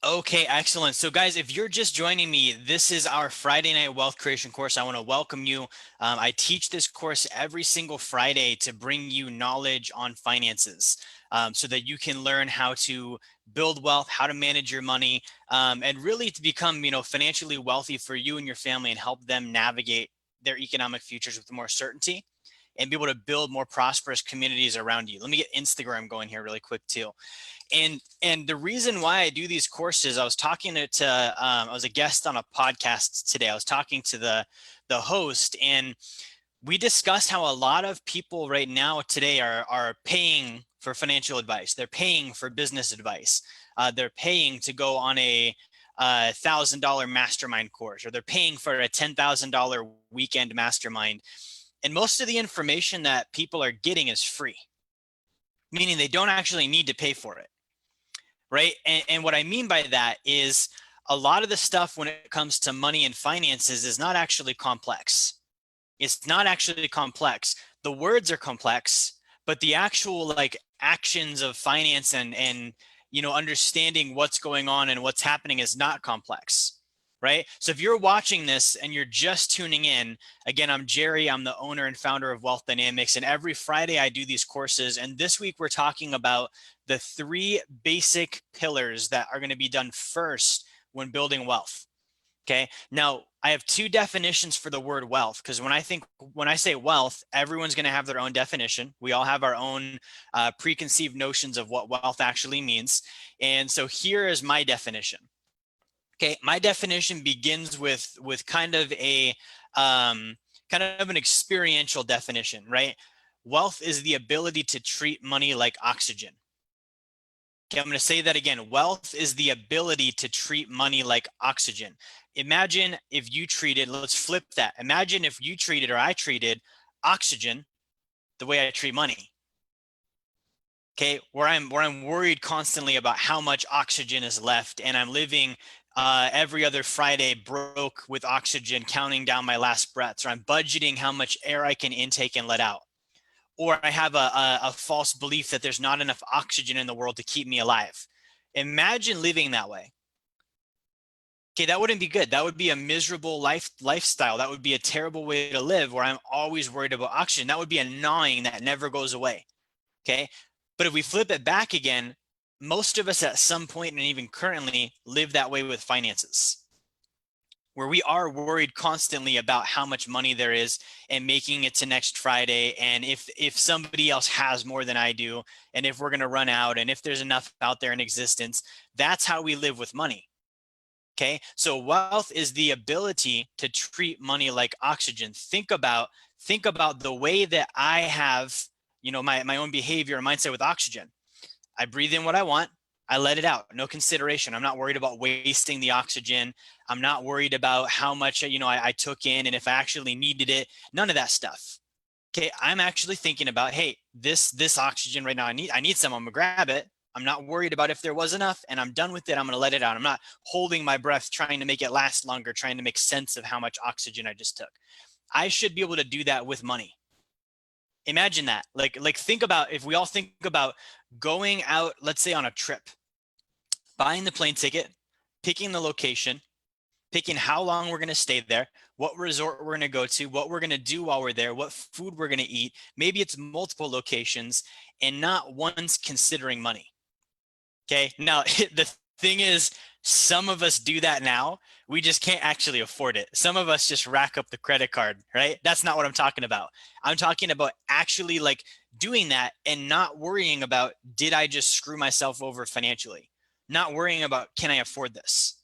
Okay, excellent. So guys, if you're just joining me, this is our Friday night wealth creation course. I want to welcome you. I teach this course every single Friday to bring you knowledge on finances, so that you can learn how to build wealth, how to manage your money, and really to become, financially wealthy for you and your family and help them navigate their economic futures with more certainty and be able to build more prosperous communities around you. Let me get Instagram going here really quick too. And the reason why I do these courses, I was talking I was a guest on a podcast today. I was talking to the host, and we discussed how a lot of people right now today are paying for financial advice. They're paying for business advice. They're paying to go on a $1,000 mastermind course, or they're paying for a $10,000 weekend mastermind. And most of the information that people are getting is free, meaning they don't actually need to pay for it. Right. And what I mean by that is a lot of the stuff when it comes to money and finances is not actually complex. It's not actually complex. The words are complex, but the actual actions of finance and understanding what's going on and what's happening is not complex. Right. So if you're watching this and you're just tuning in, again, I'm Jerry. I'm the owner and founder of Wealth Dynamics. And every Friday I do these courses. And this week we're talking about the 3 basic pillars that are going to be done first when building wealth. Okay. Now I have 2 definitions for the word wealth, because when I say wealth, everyone's going to have their own definition. We all have our own preconceived notions of what wealth actually means. And so here is my definition. Okay, my definition begins with kind of an experiential definition, right? Wealth is the ability to treat money like oxygen. Okay, I'm going to say that again. Wealth is the ability to treat money like oxygen. Imagine if you treated, let's flip that. Imagine if you treated, or I treated, oxygen the way I treat money. Okay, where I'm worried constantly about how much oxygen is left, and I'm living every other Friday broke with oxygen, counting down my last breaths, or I'm budgeting how much air I can intake and let out. Or I have a false belief that there's not enough oxygen in the world to keep me alive. Imagine living that way. Okay, that wouldn't be good. That would be a miserable lifestyle. That would be a terrible way to live, where I'm always worried about oxygen. That would be a gnawing that never goes away. Okay, but if we flip it back again, most of us at some point and even currently live that way with finances, where we are worried constantly about how much money there is and making it to next Friday. And if somebody else has more than I do, and if we're going to run out, and if there's enough out there in existence. That's how we live with money. Okay. So wealth is the ability to treat money like oxygen. Think about the way that I have, my own behavior and mindset with oxygen. I breathe in what I want. I let it out. No consideration. I'm not worried about wasting the oxygen. I'm not worried about how much, I took in and if I actually needed it. None of that stuff. Okay. I'm actually thinking about, hey, this oxygen right now, I need some. I'm gonna grab it. I'm not worried about if there was enough, and I'm done with it. I'm gonna let it out. I'm not holding my breath, trying to make it last longer, trying to make sense of how much oxygen I just took. I should be able to do that with money. Imagine that. Like think about, if we all think about going out, let's say on a trip, buying the plane ticket, picking the location, picking how long we're going to stay there, what resort we're going to go to, what we're going to do while we're there, what food we're going to eat. Maybe it's multiple locations, and not once considering money. Okay. Now, the thing is, some of us do that now. We just can't actually afford it. Some of us just rack up the credit card, right? That's not what I'm talking about. I'm talking about actually doing that and not worrying about, did I just screw myself over financially? Not worrying about, can I afford this?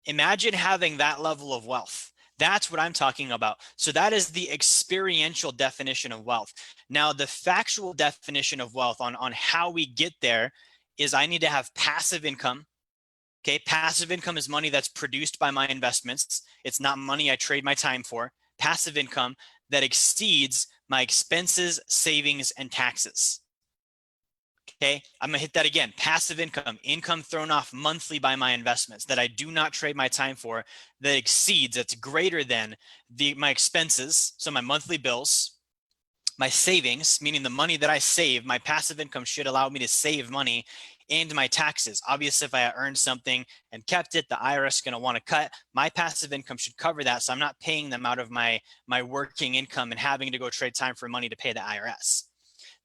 Imagine having that level of wealth. That's what I'm talking about. So that is the experiential definition of wealth. Now, the factual definition of wealth on how we get there is I need to have passive income. Okay, passive income is money that's produced by my investments. It's not money I trade my time for. Passive income that exceeds my expenses, savings, and taxes. Okay, I'm gonna hit that again. Passive income thrown off monthly by my investments that I do not trade my time for, that exceeds, that's greater than my expenses, so my monthly bills, my savings, meaning the money that I save. My passive income should allow me to save money, and my taxes. Obviously, if I earned something and kept it, the IRS is going to want to cut. My passive income should cover that, so I'm not paying them out of my working income and having to go trade time for money to pay the IRS.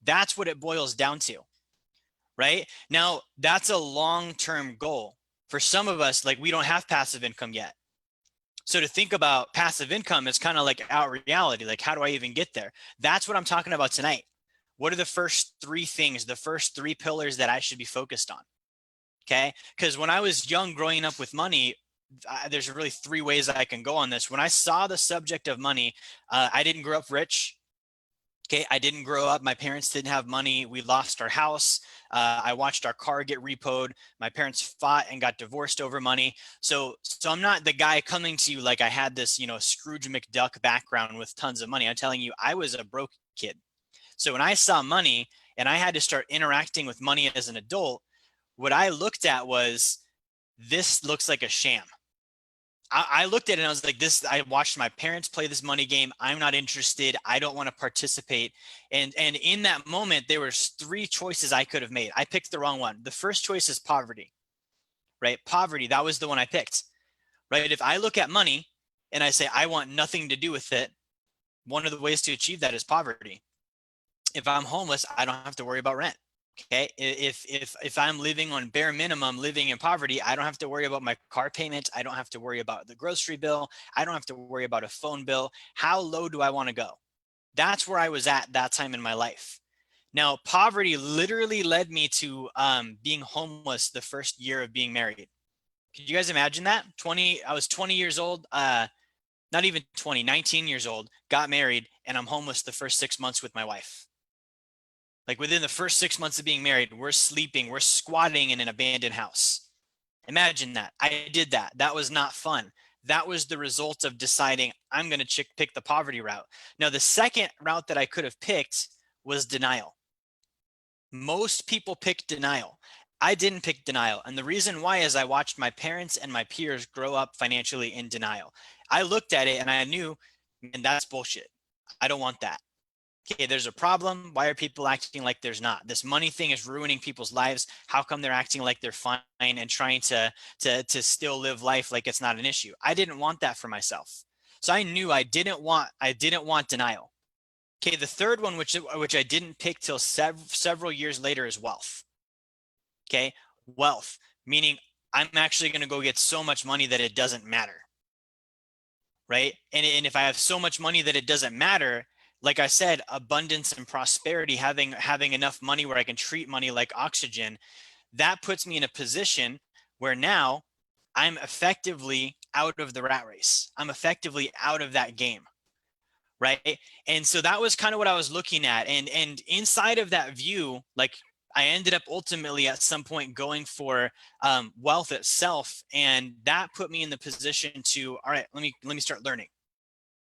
That's what it boils down to, right? Now, that's a long-term goal. For some of us, like, we don't have passive income yet. So to think about passive income is kind of like our reality. Like, how do I even get there? That's what I'm talking about tonight. What are the first three things, the first three pillars that I should be focused on? Okay. Because when I was young, growing up with money, there's really three ways I can go on this. When I saw the subject of money, I didn't grow up rich. Okay, I didn't grow up. My parents didn't have money. We lost our house. I watched our car get repoed. My parents fought and got divorced over money. So I'm not the guy coming to you like I had this, Scrooge McDuck background with tons of money. I'm telling you, I was a broke kid. So when I saw money and I had to start interacting with money as an adult, what I looked at was, this looks like a sham. I looked at it and I was like, I watched my parents play this money game. I'm not interested. I don't want to participate. And in that moment, there were three choices I could have made. I picked the wrong one. The first choice is poverty, right? Poverty, that was the one I picked, right? If I look at money and I say, I want nothing to do with it, one of the ways to achieve that is poverty. If I'm homeless, I don't have to worry about rent. Okay, if I'm living on bare minimum, living in poverty, I don't have to worry about my car payment. I don't have to worry about the grocery bill. I don't have to worry about a phone bill. How low do I want to go? That's where I was at that time in my life. Now, poverty literally led me to being homeless the first year of being married. Could you guys imagine that? I was 20 years old, not even 20, 19 years old, got married, and I'm homeless the first 6 months with my wife. Like, within the first 6 months of being married, we're squatting in an abandoned house. Imagine that. I did that. That was not fun. That was the result of deciding I'm going to pick the poverty route. Now, the second route that I could have picked was denial. Most people pick denial. I didn't pick denial. And the reason why is I watched my parents and my peers grow up financially in denial. I looked at it and I knew, man, that's bullshit. I don't want that. Okay, there's a problem. Why are people acting like there's not? This money thing is ruining people's lives. How come they're acting like they're fine and trying to still live life like it's not an issue? I didn't want that for myself. So I knew I didn't want denial. Okay, the third one, which I didn't pick till several years later, is wealth. Okay, wealth, meaning I'm actually going to go get so much money that it doesn't matter. Right? And if I have so much money that it doesn't matter, like I said, abundance and prosperity, having enough money where I can treat money like oxygen, that puts me in a position where now I'm effectively out of the rat race. I'm effectively out of that game, right? And so that was kind of what I was looking at. And inside of that view, like, I ended up ultimately at some point going for wealth itself, and that put me in the position to, all right, let me start learning.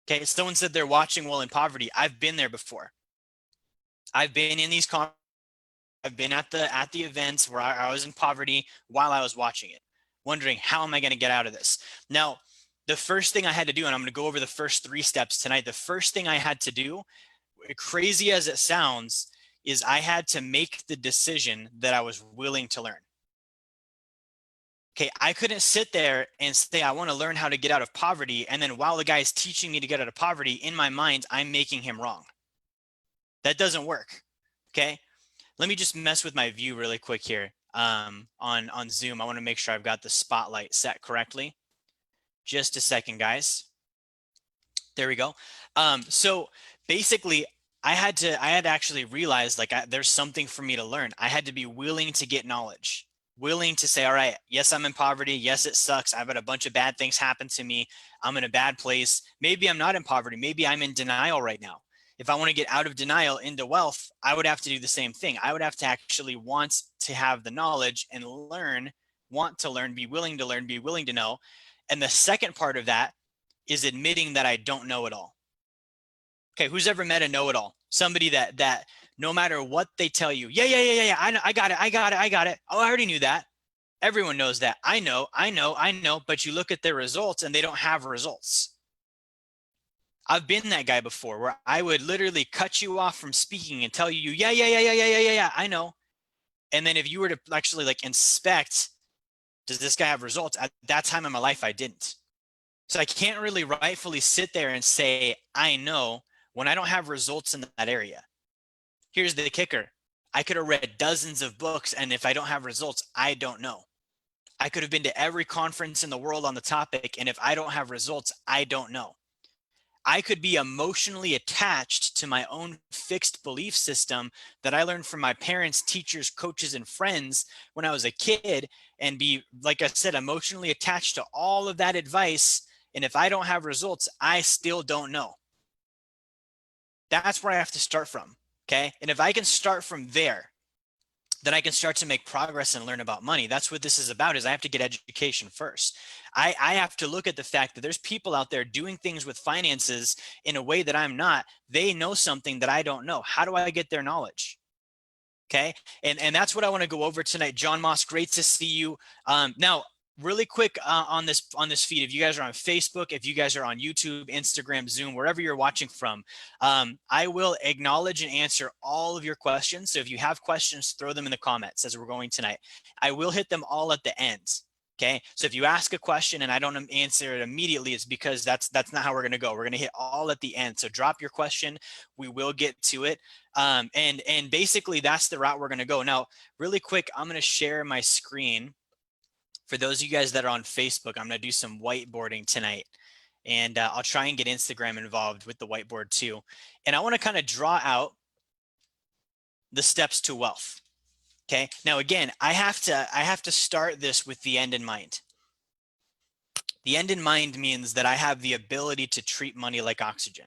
Okay, someone said they're watching while in poverty. I've been there before. I've been in these I've been at the events where I was in poverty while I was watching it, wondering, how am I going to get out of this? Now, the first thing I had to do, and I'm going to go over the first three steps tonight. The first thing I had to do, crazy as it sounds, is I had to make the decision that I was willing to learn. Okay, I couldn't sit there and say, I want to learn how to get out of poverty. And then while the guy is teaching me to get out of poverty, in my mind, I'm making him wrong. That doesn't work. Okay, let me just mess with my view really quick here on Zoom. I want to make sure I've got the spotlight set correctly. Just a second, guys. There we go. So basically, I had to actually realize, like, there's something for me to learn. I had to be willing to get knowledge. Willing to say, all right, yes, I'm in poverty. Yes, it sucks. I've had a bunch of bad things happen to me. I'm in a bad place. Maybe I'm not in poverty. Maybe I'm in denial right now. If I want to get out of denial into wealth, I would have to do the same thing. I would have to actually want to have the knowledge and learn, want to learn, be willing to learn, be willing to know. And the second part of that is admitting that I don't know it all. Okay, who's ever met a know-it-all? Somebody that no matter what they tell you, yeah, I got it. Oh, I already knew that. Everyone knows that. I know. But you look at their results and they don't have results. I've been that guy before, where I would literally cut you off from speaking and tell you, yeah, I know. And then if you were to actually like inspect, does this guy have results? At that time in my life, I didn't. So I can't really rightfully sit there and say, I know, when I don't have results in that area. Here's the kicker. I could have read dozens of books, and if I don't have results, I don't know. I could have been to every conference in the world on the topic, and if I don't have results, I don't know. I could be emotionally attached to my own fixed belief system that I learned from my parents, teachers, coaches, and friends when I was a kid, and be, like I said, emotionally attached to all of that advice. And if I don't have results, I still don't know. That's where I have to start from. Okay. And if I can start from there, then I can start to make progress and learn about money. That's what this is about, is I have to get education first. I have to look at the fact that there's people out there doing things with finances in a way that I'm not. They know something that I don't know. How do I get their knowledge? Okay. And that's what I want to go over tonight. John Moss, great to see you. Now, really quick on this feed, if you guys are on Facebook, if you guys are on YouTube, Instagram, Zoom, wherever you're watching from, I will acknowledge and answer all of your questions. So if you have questions, throw them in the comments as we're going tonight. I will hit them all at the end. Okay, so if you ask a question and I don't answer it immediately, it's because that's not how we're going to go. We're going to hit all at the end. So drop your question. We will get to it. And basically that's the route we're going to go. Now, really quick, I'm going to share my screen. For those of you guys that are on Facebook, I'm going to do some whiteboarding tonight. And I'll try and get Instagram involved with the whiteboard too. And I want to kind of draw out the steps to wealth. Okay. Now, again, I have to start this with the end in mind. The end in mind means that I have the ability to treat money like oxygen.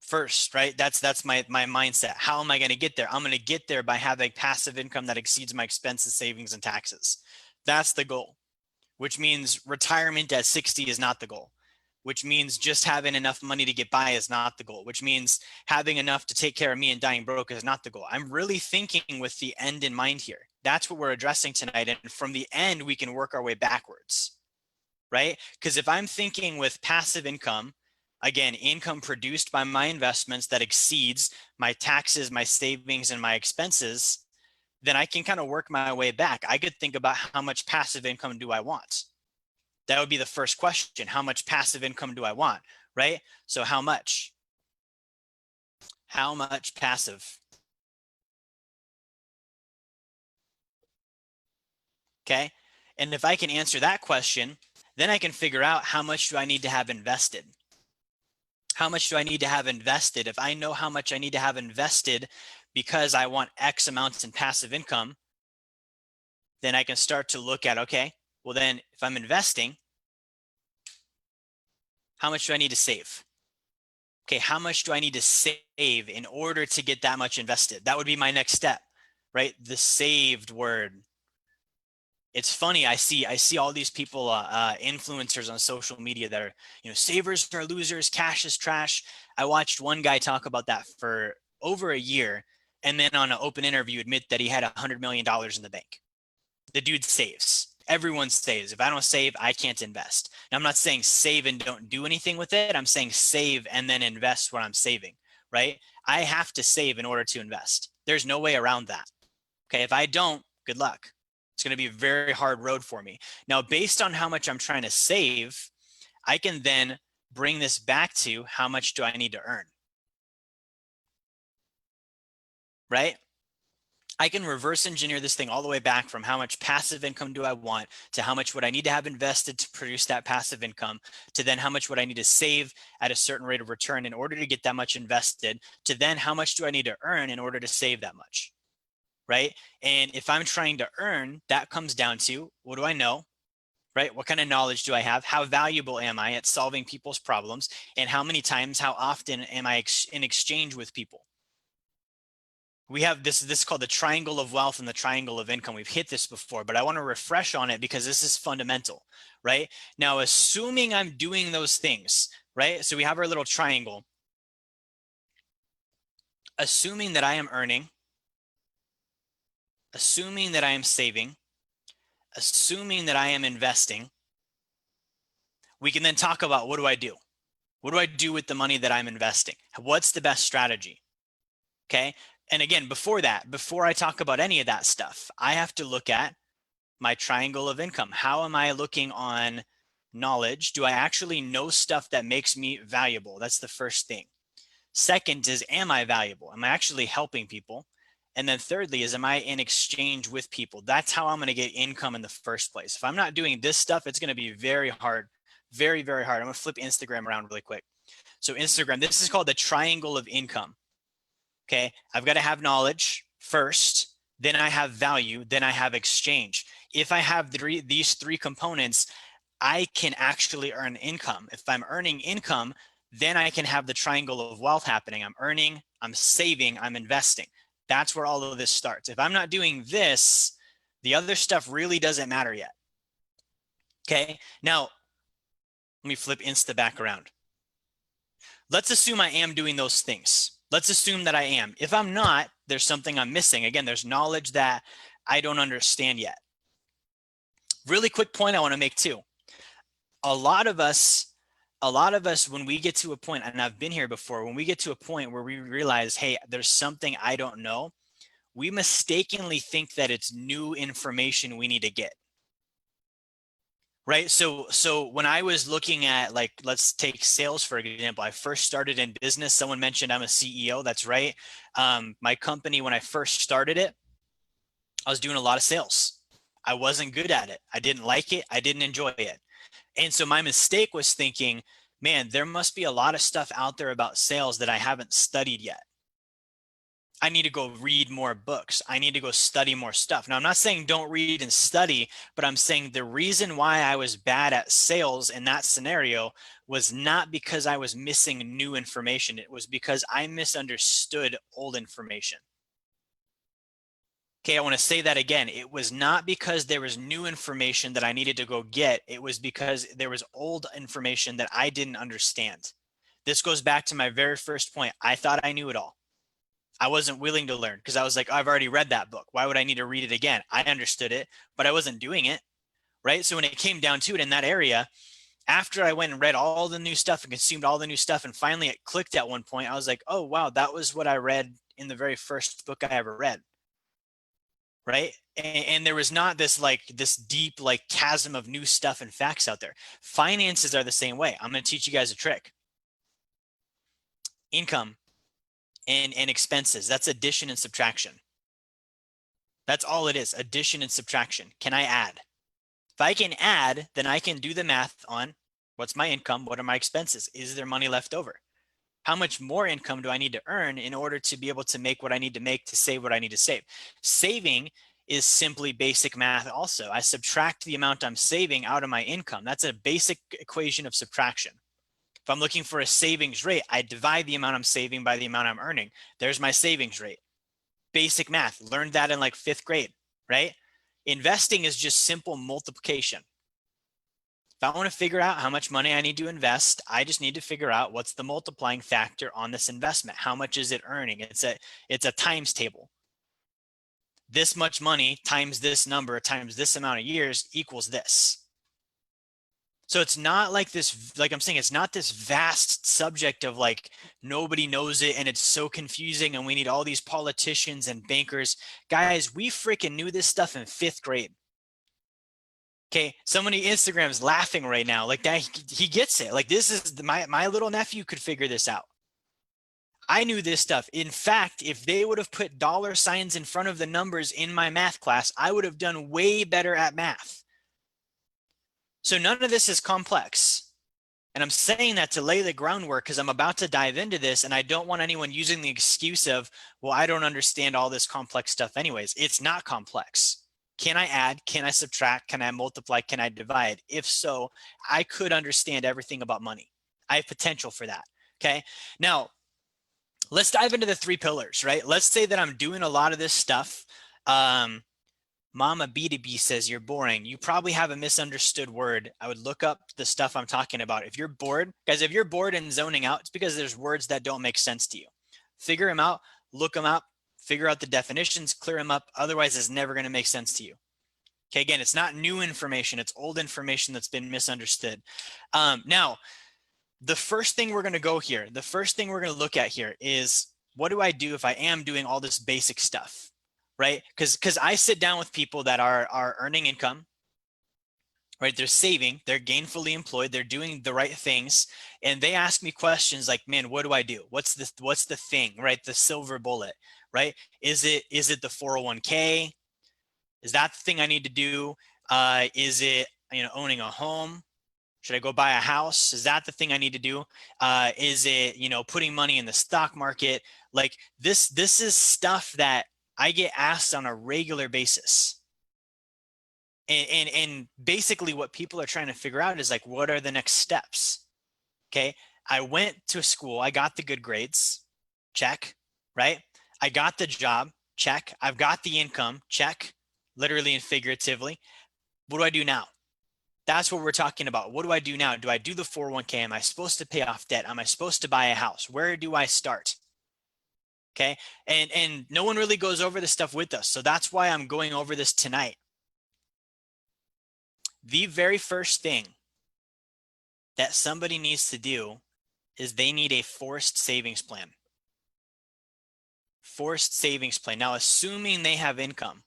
First, right? That's my mindset. How am I going to get there? I'm going to get there by having passive income that exceeds my expenses, savings, and taxes. That's the goal, which means retirement at 60 is not the goal, which means just having enough money to get by is not the goal, which means having enough to take care of me and dying broke is not the goal. I'm really thinking with the end in mind here. That's what we're addressing tonight. And from the end, we can work our way backwards, right? Because if I'm thinking with passive income, again, income produced by my investments that exceeds my taxes, my savings, and my expenses, then I can kind of work my way back. I could think about how much passive income do I want? That would be the first question. How much passive income do I want, right? So how much? How much passive? Okay. And if I can answer that question, then I can figure out how much do I need to have invested? How much do I need to have invested? If I know how much I need to have invested because I want X amounts in passive income, then I can start to look at, okay, well then if I'm investing, how much do I need to save? Okay, how much do I need to save in order to get that much invested? That would be my next step, right? The saved word. It's funny. I see all these people, influencers on social media that are, savers are losers, cash is trash. I watched one guy talk about that for over a year, and then on an open interview admit that he had $100 million in the bank. The dude saves. Everyone saves. If I don't save, I can't invest. Now, I'm not saying save and don't do anything with it. I'm saying save and then invest what I'm saving, right? I have to save in order to invest. There's no way around that. Okay, if I don't, good luck. It's going to be a very hard road for me. Now, based on how much I'm trying to save, I can then bring this back to how much do I need to earn, right? I can reverse engineer this thing all the way back from how much passive income do I want to how much would I need to have invested to produce that passive income to then how much would I need to save at a certain rate of return in order to get that much invested to then how much do I need to earn in order to save that much, right? And if I'm trying to earn, that comes down to what do I know, right? What kind of knowledge do I have? How valuable am I at solving people's problems? And how many times, how often am I in exchange with people? We have this is called the triangle of wealth and the triangle of income. We've hit this before, but I want to refresh on it because this is fundamental, right? Now, assuming I'm doing those things, right? So we have our little triangle. Assuming that I am earning, assuming that I am saving, assuming that I am investing, we can then talk about what do I do? What do I do with the money that I'm investing? What's the best strategy? Okay. And again, before that, before I talk about any of that stuff, I have to look at my triangle of income. How am I looking on knowledge? Do I actually know stuff that makes me valuable? That's the first thing. Second is, am I valuable? Am I actually helping people? And then thirdly is, am I in exchange with people? That's how I'm going to get income in the first place. If I'm not doing this stuff, it's going to be very hard, very, very hard. I'm going to flip Instagram around really quick. So Instagram, this is called the triangle of income. Okay. I've got to have knowledge first, then I have value, then I have exchange. If I have these three components, I can actually earn income. If I'm earning income, then I can have the triangle of wealth happening. I'm earning, I'm saving, I'm investing. That's where all of this starts. If I'm not doing this, the other stuff really doesn't matter yet. Okay. Now, let me flip Insta back around. Let's assume I am doing those things. Let's assume that I am. If I'm not, there's something I'm missing. Again, there's knowledge that I don't understand yet. Really quick point I want to make too. A lot of us, when we get to a point, and I've been here before, when we get to a point where we realize, hey, there's something I don't know, we mistakenly think that it's new information we need to get. Right. So when I was looking at, like, let's take sales, for example, I first started in business. Someone mentioned I'm a CEO. That's right. My company, when I first started it, I was doing a lot of sales. I wasn't good at it. I didn't like it. I didn't enjoy it. And so my mistake was thinking, man, there must be a lot of stuff out there about sales that I haven't studied yet. I need to go read more books. I need to go study more stuff. Now, I'm not saying don't read and study, but I'm saying the reason why I was bad at sales in that scenario was not because I was missing new information. It was because I misunderstood old information. Okay, I want to say that again. It was not because there was new information that I needed to go get. It was because there was old information that I didn't understand. This goes back to my very first point. I thought I knew it all. I wasn't willing to learn because I was like, I've already read that book. Why would I need to read it again? I understood it, but I wasn't doing it. Right. So when it came down to it in that area, after I went and read all the new stuff and consumed all the new stuff, and finally it clicked at one point, I was like, oh, wow, that was what I read in the very first book I ever read. Right. And there was not this deep, like, chasm of new stuff and facts out there. Finances are the same way. I'm going to teach you guys a trick. Income and expenses. That's addition and subtraction. That's all it is. Addition and subtraction. Can I add? If I can add, then I can do the math on what's my income, what are my expenses? Is there money left over? How much more income do I need to earn in order to be able to make what I need to make, to save what I need to save? Saving is simply basic math also. I subtract the amount I'm saving out of my income. That's a basic equation of subtraction. If I'm looking for a savings rate, I divide the amount I'm saving by the amount I'm earning. There's my savings rate. Basic math. Learned that in like 5th grade, right? Investing is just simple multiplication. If I want to figure out how much money I need to invest, I just need to figure out what's the multiplying factor on this investment. How much is it earning? It's a times table. This much money times this number times this amount of years equals this. So it's not like this, like I'm saying, it's not this vast subject of like nobody knows it and it's so confusing and we need all these politicians and bankers. Guys, we freaking knew this stuff in 5th grade. Okay, somebody Instagram's laughing right now. Like that, he gets it. Like this is my little nephew could figure this out. I knew this stuff. In fact, if they would have put dollar signs in front of the numbers in my math class, I would have done way better at math. So none of this is complex. And I'm saying that to lay the groundwork because I'm about to dive into this and I don't want anyone using the excuse of, well, I don't understand all this complex stuff anyways. It's not complex. Can I add? Can I subtract? Can I multiply? Can I divide? If so, I could understand everything about money. I have potential for that. Okay. Now, let's dive into the 3 pillars, right? Let's say that I'm doing a lot of this stuff. Mama B2B says you're boring. You probably have a misunderstood word. I would look up the stuff I'm talking about. If you're bored, guys, if you're bored and zoning out, it's because there's words that don't make sense to you. Figure them out, look them up, figure out the definitions, clear them up. Otherwise, it's never going to make sense to you. Okay, again, it's not new information. It's old information that's been misunderstood. Now, the first thing we're going to look at here is what do I do if I am doing all this basic stuff, right? Because I sit down with people that are earning income, right? They're saving, they're gainfully employed, they're doing the right things, and they ask me questions like, man, what do I do? What's the thing, right? The silver bullet, right? Is it the 401k? Is that the thing I need to do? Is it, owning a home? Should I go buy a house? Is that the thing I need to do? Is it, putting money in the stock market? Like this is stuff that I get asked on a regular basis. And basically what people are trying to figure out is like, what are the next steps? Okay. I went to school. I got the good grades. Check. Right. I got the job. Check. I've got the income. Check. Literally and figuratively. What do I do now? That's what we're talking about. What do I do now? Do I do the 401k? Am I supposed to pay off debt? Am I supposed to buy a house? Where do I start? Okay. And no one really goes over this stuff with us. So that's why I'm going over this tonight. The very first thing that somebody needs to do is they need a forced savings plan. Forced savings plan. Now, assuming they have income.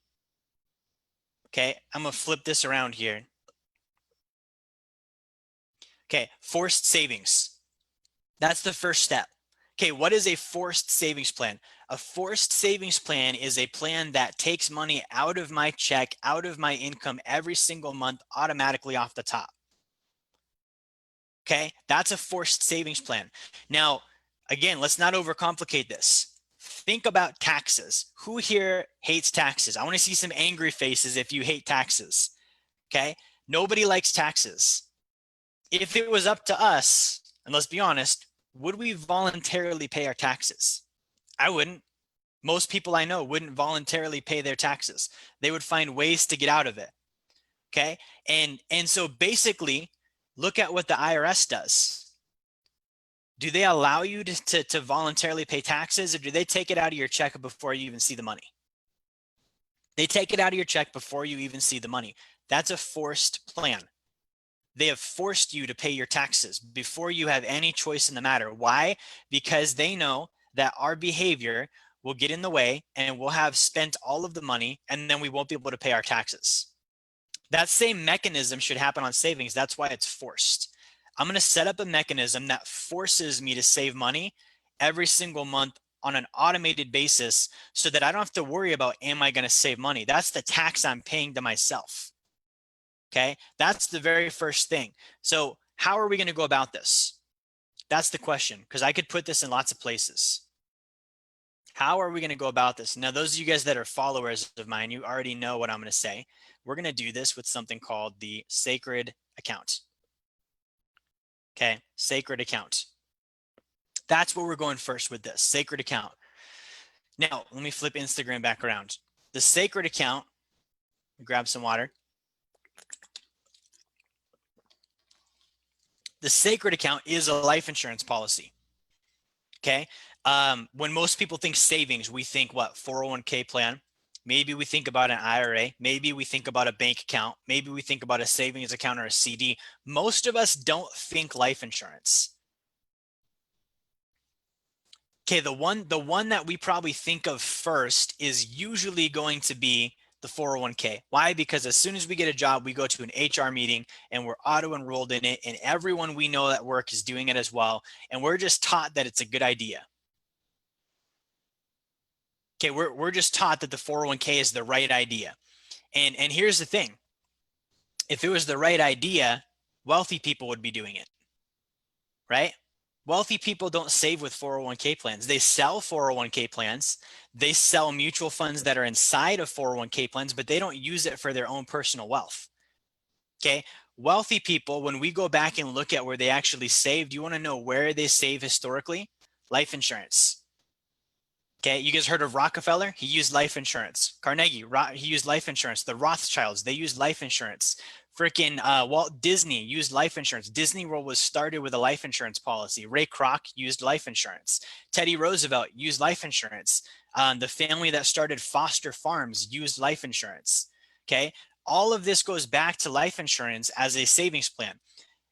Okay. I'm going to flip this around here. Okay. Forced savings. That's the first step. Okay, what is a forced savings plan? A forced savings plan is a plan that takes money out of my check, out of my income every single month automatically off the top. Okay, that's a forced savings plan. Now, again, let's not overcomplicate this. Think about taxes. Who here hates taxes? I want to see some angry faces if you hate taxes. Okay, nobody likes taxes. If it was up to us, and let's be honest, would we voluntarily pay our taxes? I wouldn't. Most people I know wouldn't voluntarily pay their taxes. They would find ways to get out of it. Okay. And so basically, look at what the IRS does. Do they allow you to voluntarily pay taxes, or do they take it out of your check before you even see the money? They take it out of your check before you even see the money. That's a forced plan. They have forced you to pay your taxes before you have any choice in the matter. Why? Because they know that our behavior will get in the way and we'll have spent all of the money and then we won't be able to pay our taxes. That same mechanism should happen on savings. That's why it's forced. I'm going to set up a mechanism that forces me to save money every single month on an automated basis so that I don't have to worry about, am I going to save money? That's the tax I'm paying to myself. Okay, that's the very first thing. So how are we going to go about this? That's the question, because I could put this in lots of places. How are we going to go about this? Now, those of you guys that are followers of mine, you already know what I'm going to say. We're going to do this with something called the sacred account. Okay, sacred account. That's where we're going first with this sacred account. Now, let me flip Instagram back around. The sacred account, grab some water. The sacred account is a life insurance policy. Okay. When most people think savings, we think what? 401k plan. Maybe we think about an IRA. Maybe we think about a bank account. Maybe we think about a savings account or a CD. Most of us don't think life insurance. Okay, the one that we probably think of first is usually going to be the 401k. Why? Because as soon as we get a job, we go to an HR meeting and we're auto-enrolled in it, and everyone we know at work is doing it as well, and we're just taught that it's a good idea. Okay, we're just taught that the 401k is the right idea. And here's the thing. If it was the right idea, wealthy people would be doing it, right? Wealthy people don't save with 401k plans. They sell 401k plans. They sell mutual funds that are inside of 401k plans, but they don't use it for their own personal wealth. Okay. Wealthy people, when we go back and look at where they actually save, do you want to know where they save historically? Life insurance. Okay, you guys heard of Rockefeller? He used life insurance. Carnegie, he used life insurance. The Rothschilds, they used life insurance. Freaking Walt Disney used life insurance. Disney World was started with a life insurance policy. Ray Kroc used life insurance. Teddy Roosevelt used life insurance. The family that started Foster Farms used life insurance. Okay, all of this goes back to life insurance as a savings plan.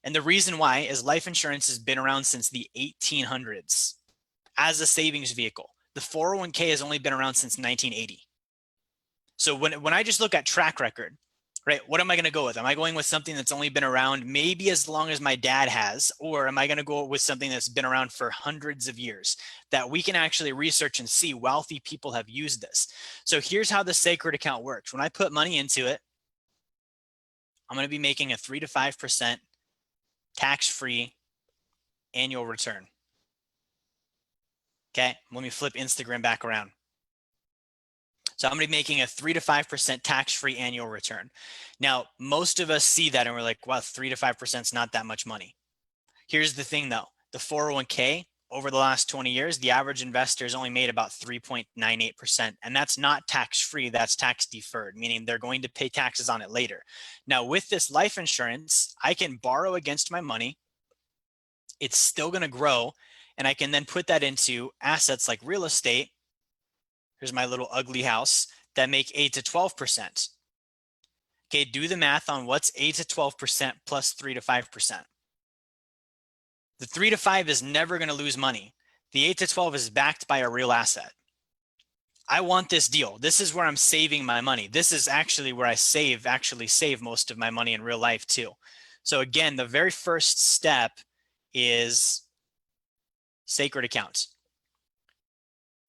And the reason why is life insurance has been around since the 1800s as a savings vehicle. The 401k has only been around since 1980. So when I just look at track record, right, what am I going to go with? Am I going with something that's only been around maybe as long as my dad has, or am I going to go with something that's been around for hundreds of years that we can actually research and see wealthy people have used this? So here's how the sacred account works. When I put money into it, I'm going to be making a 3 to 5% tax-free annual return. Okay, let me flip Instagram back around. So I'm going to be making a 3 to 5% tax-free annual return. Now, most of us see that and we're like, wow, 3 to 5% is not that much money. Here's the thing though, the 401k over the last 20 years, the average investor has only made about 3.98%. And that's not tax-free, that's tax deferred, meaning they're going to pay taxes on it later. Now with this life insurance, I can borrow against my money. It's still going to grow. And I can then put that into assets like real estate. Here's my little ugly house that make 8 to 12%. Okay, do the math on what's 8 to 12% plus 3 to 5%. The 3 to 5 is never going to lose money. The 8 to 12 is backed by a real asset. I want this deal. This is where I'm saving my money. This is actually where I actually save most of my money in real life too. So again, the very first step is sacred accounts.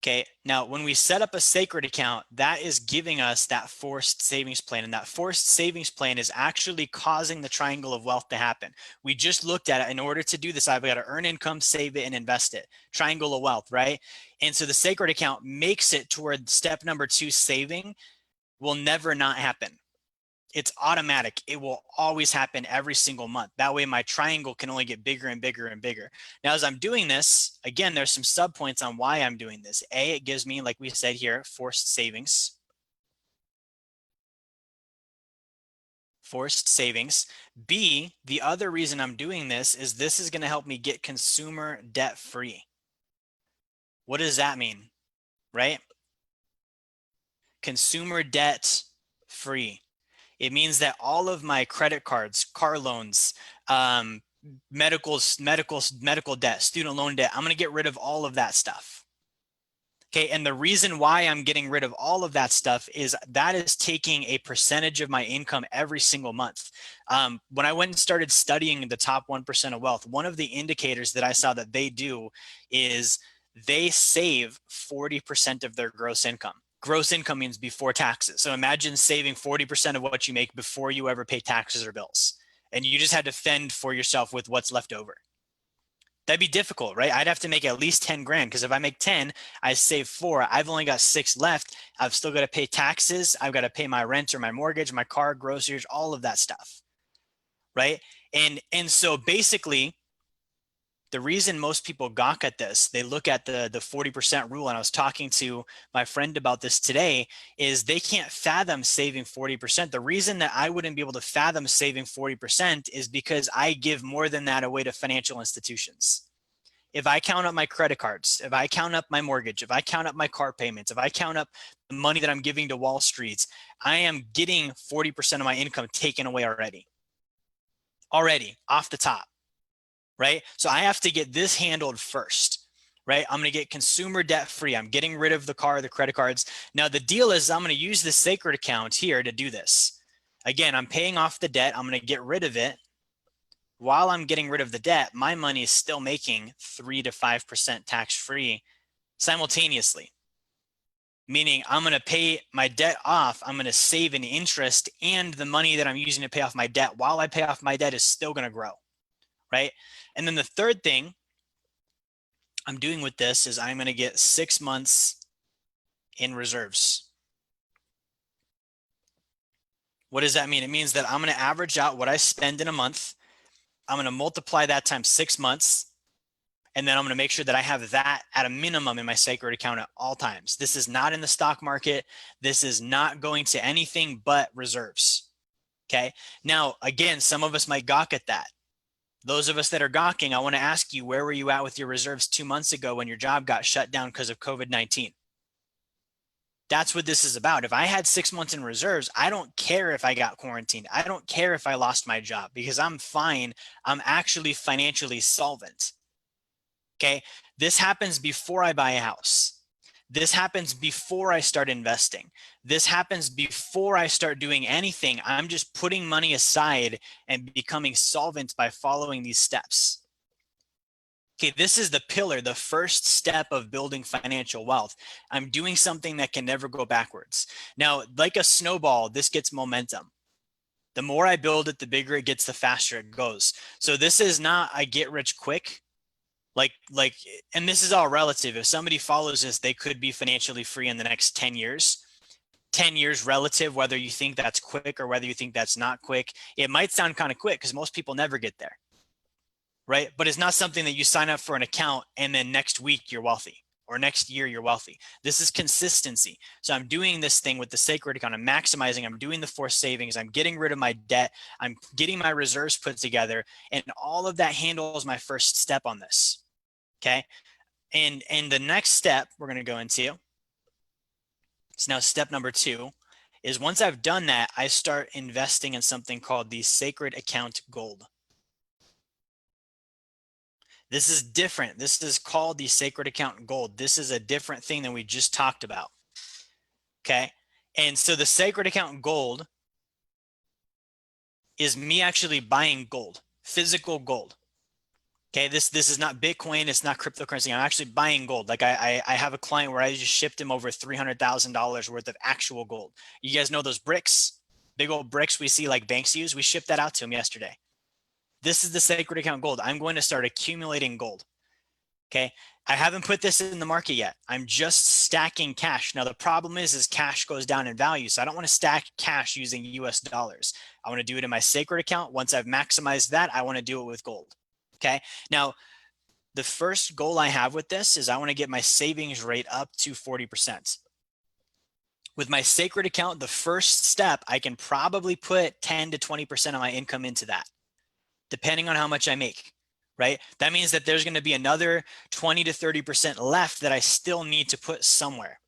Okay, now when we set up a sacred account, that is giving us that forced savings plan. And that forced savings plan is actually causing the triangle of wealth to happen. We just looked at it. In order to do this, I've got to earn income, save it, and invest it. Triangle of wealth, right? And so the sacred account makes it toward step number 2, saving, will never not happen. It's automatic. It will always happen every single month. That way my triangle can only get bigger and bigger and bigger. Now, as I'm doing this, again, there's some sub points on why I'm doing this. A, it gives me, like we said here, forced savings. Forced savings. B, the other reason I'm doing this is going to help me get consumer debt free. What does that mean, right? Consumer debt free. It means that all of my credit cards, car loans, medical debt, student loan debt, I'm going to get rid of all of that stuff. Okay, and the reason why I'm getting rid of all of that stuff is that is taking a percentage of my income every single month. When I went and started studying the top 1% of wealth, one of the indicators that I saw that they do is they save 40% of their gross income. Gross income means before taxes. So imagine saving 40% of what you make before you ever pay taxes or bills. And you just had to fend for yourself with what's left over. That'd be difficult, right? I'd have to make at least 10 grand because if I make 10, I save 4. I've only got 6 left. I've still got to pay taxes. I've got to pay my rent or my mortgage, my car, groceries, all of that stuff, right? And so basically, the reason most people gawk at this, they look at the 40% rule, and I was talking to my friend about this today, is they can't fathom saving 40%. The reason that I wouldn't be able to fathom saving 40% is because I give more than that away to financial institutions. If I count up my credit cards, if I count up my mortgage, if I count up my car payments, if I count up the money that I'm giving to Wall Street, I am getting 40% of my income taken away already off the top. Right? So I have to get this handled first, right? I'm going to get consumer debt free. I'm getting rid of the credit cards. Now the deal is I'm going to use this sacred account here to do this. Again, I'm paying off the debt. I'm going to get rid of it. While I'm getting rid of the debt, my money is still making 3 to 5% tax free simultaneously. Meaning I'm going to pay my debt off. I'm going to save an interest, and the money that I'm using to pay off my debt while I pay off my debt is still going to grow. Right? And then the third thing I'm doing with this is I'm going to get 6 months in reserves. What does that mean? It means that I'm going to average out what I spend in a month. I'm going to multiply that times 6 months. And then I'm going to make sure that I have that at a minimum in my sacred account at all times. This is not in the stock market. This is not going to anything but reserves. Okay. Now, again, some of us might gawk at that. Those of us that are gawking, I want to ask you, where were you at with your reserves 2 months ago when your job got shut down because of COVID-19? That's what this is about. If I had 6 months in reserves, I don't care if I got quarantined. I don't care if I lost my job because I'm fine. I'm actually financially solvent. Okay. This happens before I buy a house. This happens before I start investing. This happens before I start doing anything. I'm just putting money aside and becoming solvent by following these steps. Okay, this is the pillar, the first step of building financial wealth. I'm doing something that can never go backwards. Now, like a snowball, this gets momentum. The more I build it, the bigger it gets, the faster it goes. So this is not a get rich quick. Like, and this is all relative. If somebody follows this, they could be financially free in the next 10 years. 10 years relative, whether you think that's quick or whether you think that's not quick. It might sound kind of quick because most people never get there, right? But it's not something that you sign up for an account and then next week you're wealthy or next year you're wealthy. This is consistency. So I'm doing this thing with the sacred account. I'm maximizing, I'm doing the forced savings, I'm getting rid of my debt, I'm getting my reserves put together, and all of that handles my first step on this. Okay. And the next step we're going to go into, so now step number 2 is once I've done that, I start investing in something called the sacred account gold. This is different. This is called the sacred account gold. This is a different thing than we just talked about. Okay. And so the sacred account gold is me actually buying gold, physical gold. Okay, this is not Bitcoin, it's not cryptocurrency. I'm actually buying gold. Like I have a client where I just shipped him over $300,000 worth of actual gold. You guys know those bricks, big old bricks we see like banks use? We shipped that out to him yesterday. This is the sacred account gold. I'm going to start accumulating gold. Okay, I haven't put this in the market yet. I'm just stacking cash. Now the problem is cash goes down in value, so I don't want to stack cash using US dollars. I want to do it in my sacred account. Once I've maximized that, I want to do it with gold. Okay, now the first goal I have with this is I want to get my savings rate up to 40%. With my sacred account, the first step, I can probably put 10 to 20% of my income into that, depending on how much I make, right? That means that there's going to be another 20 to 30% left that I still need to put somewhere.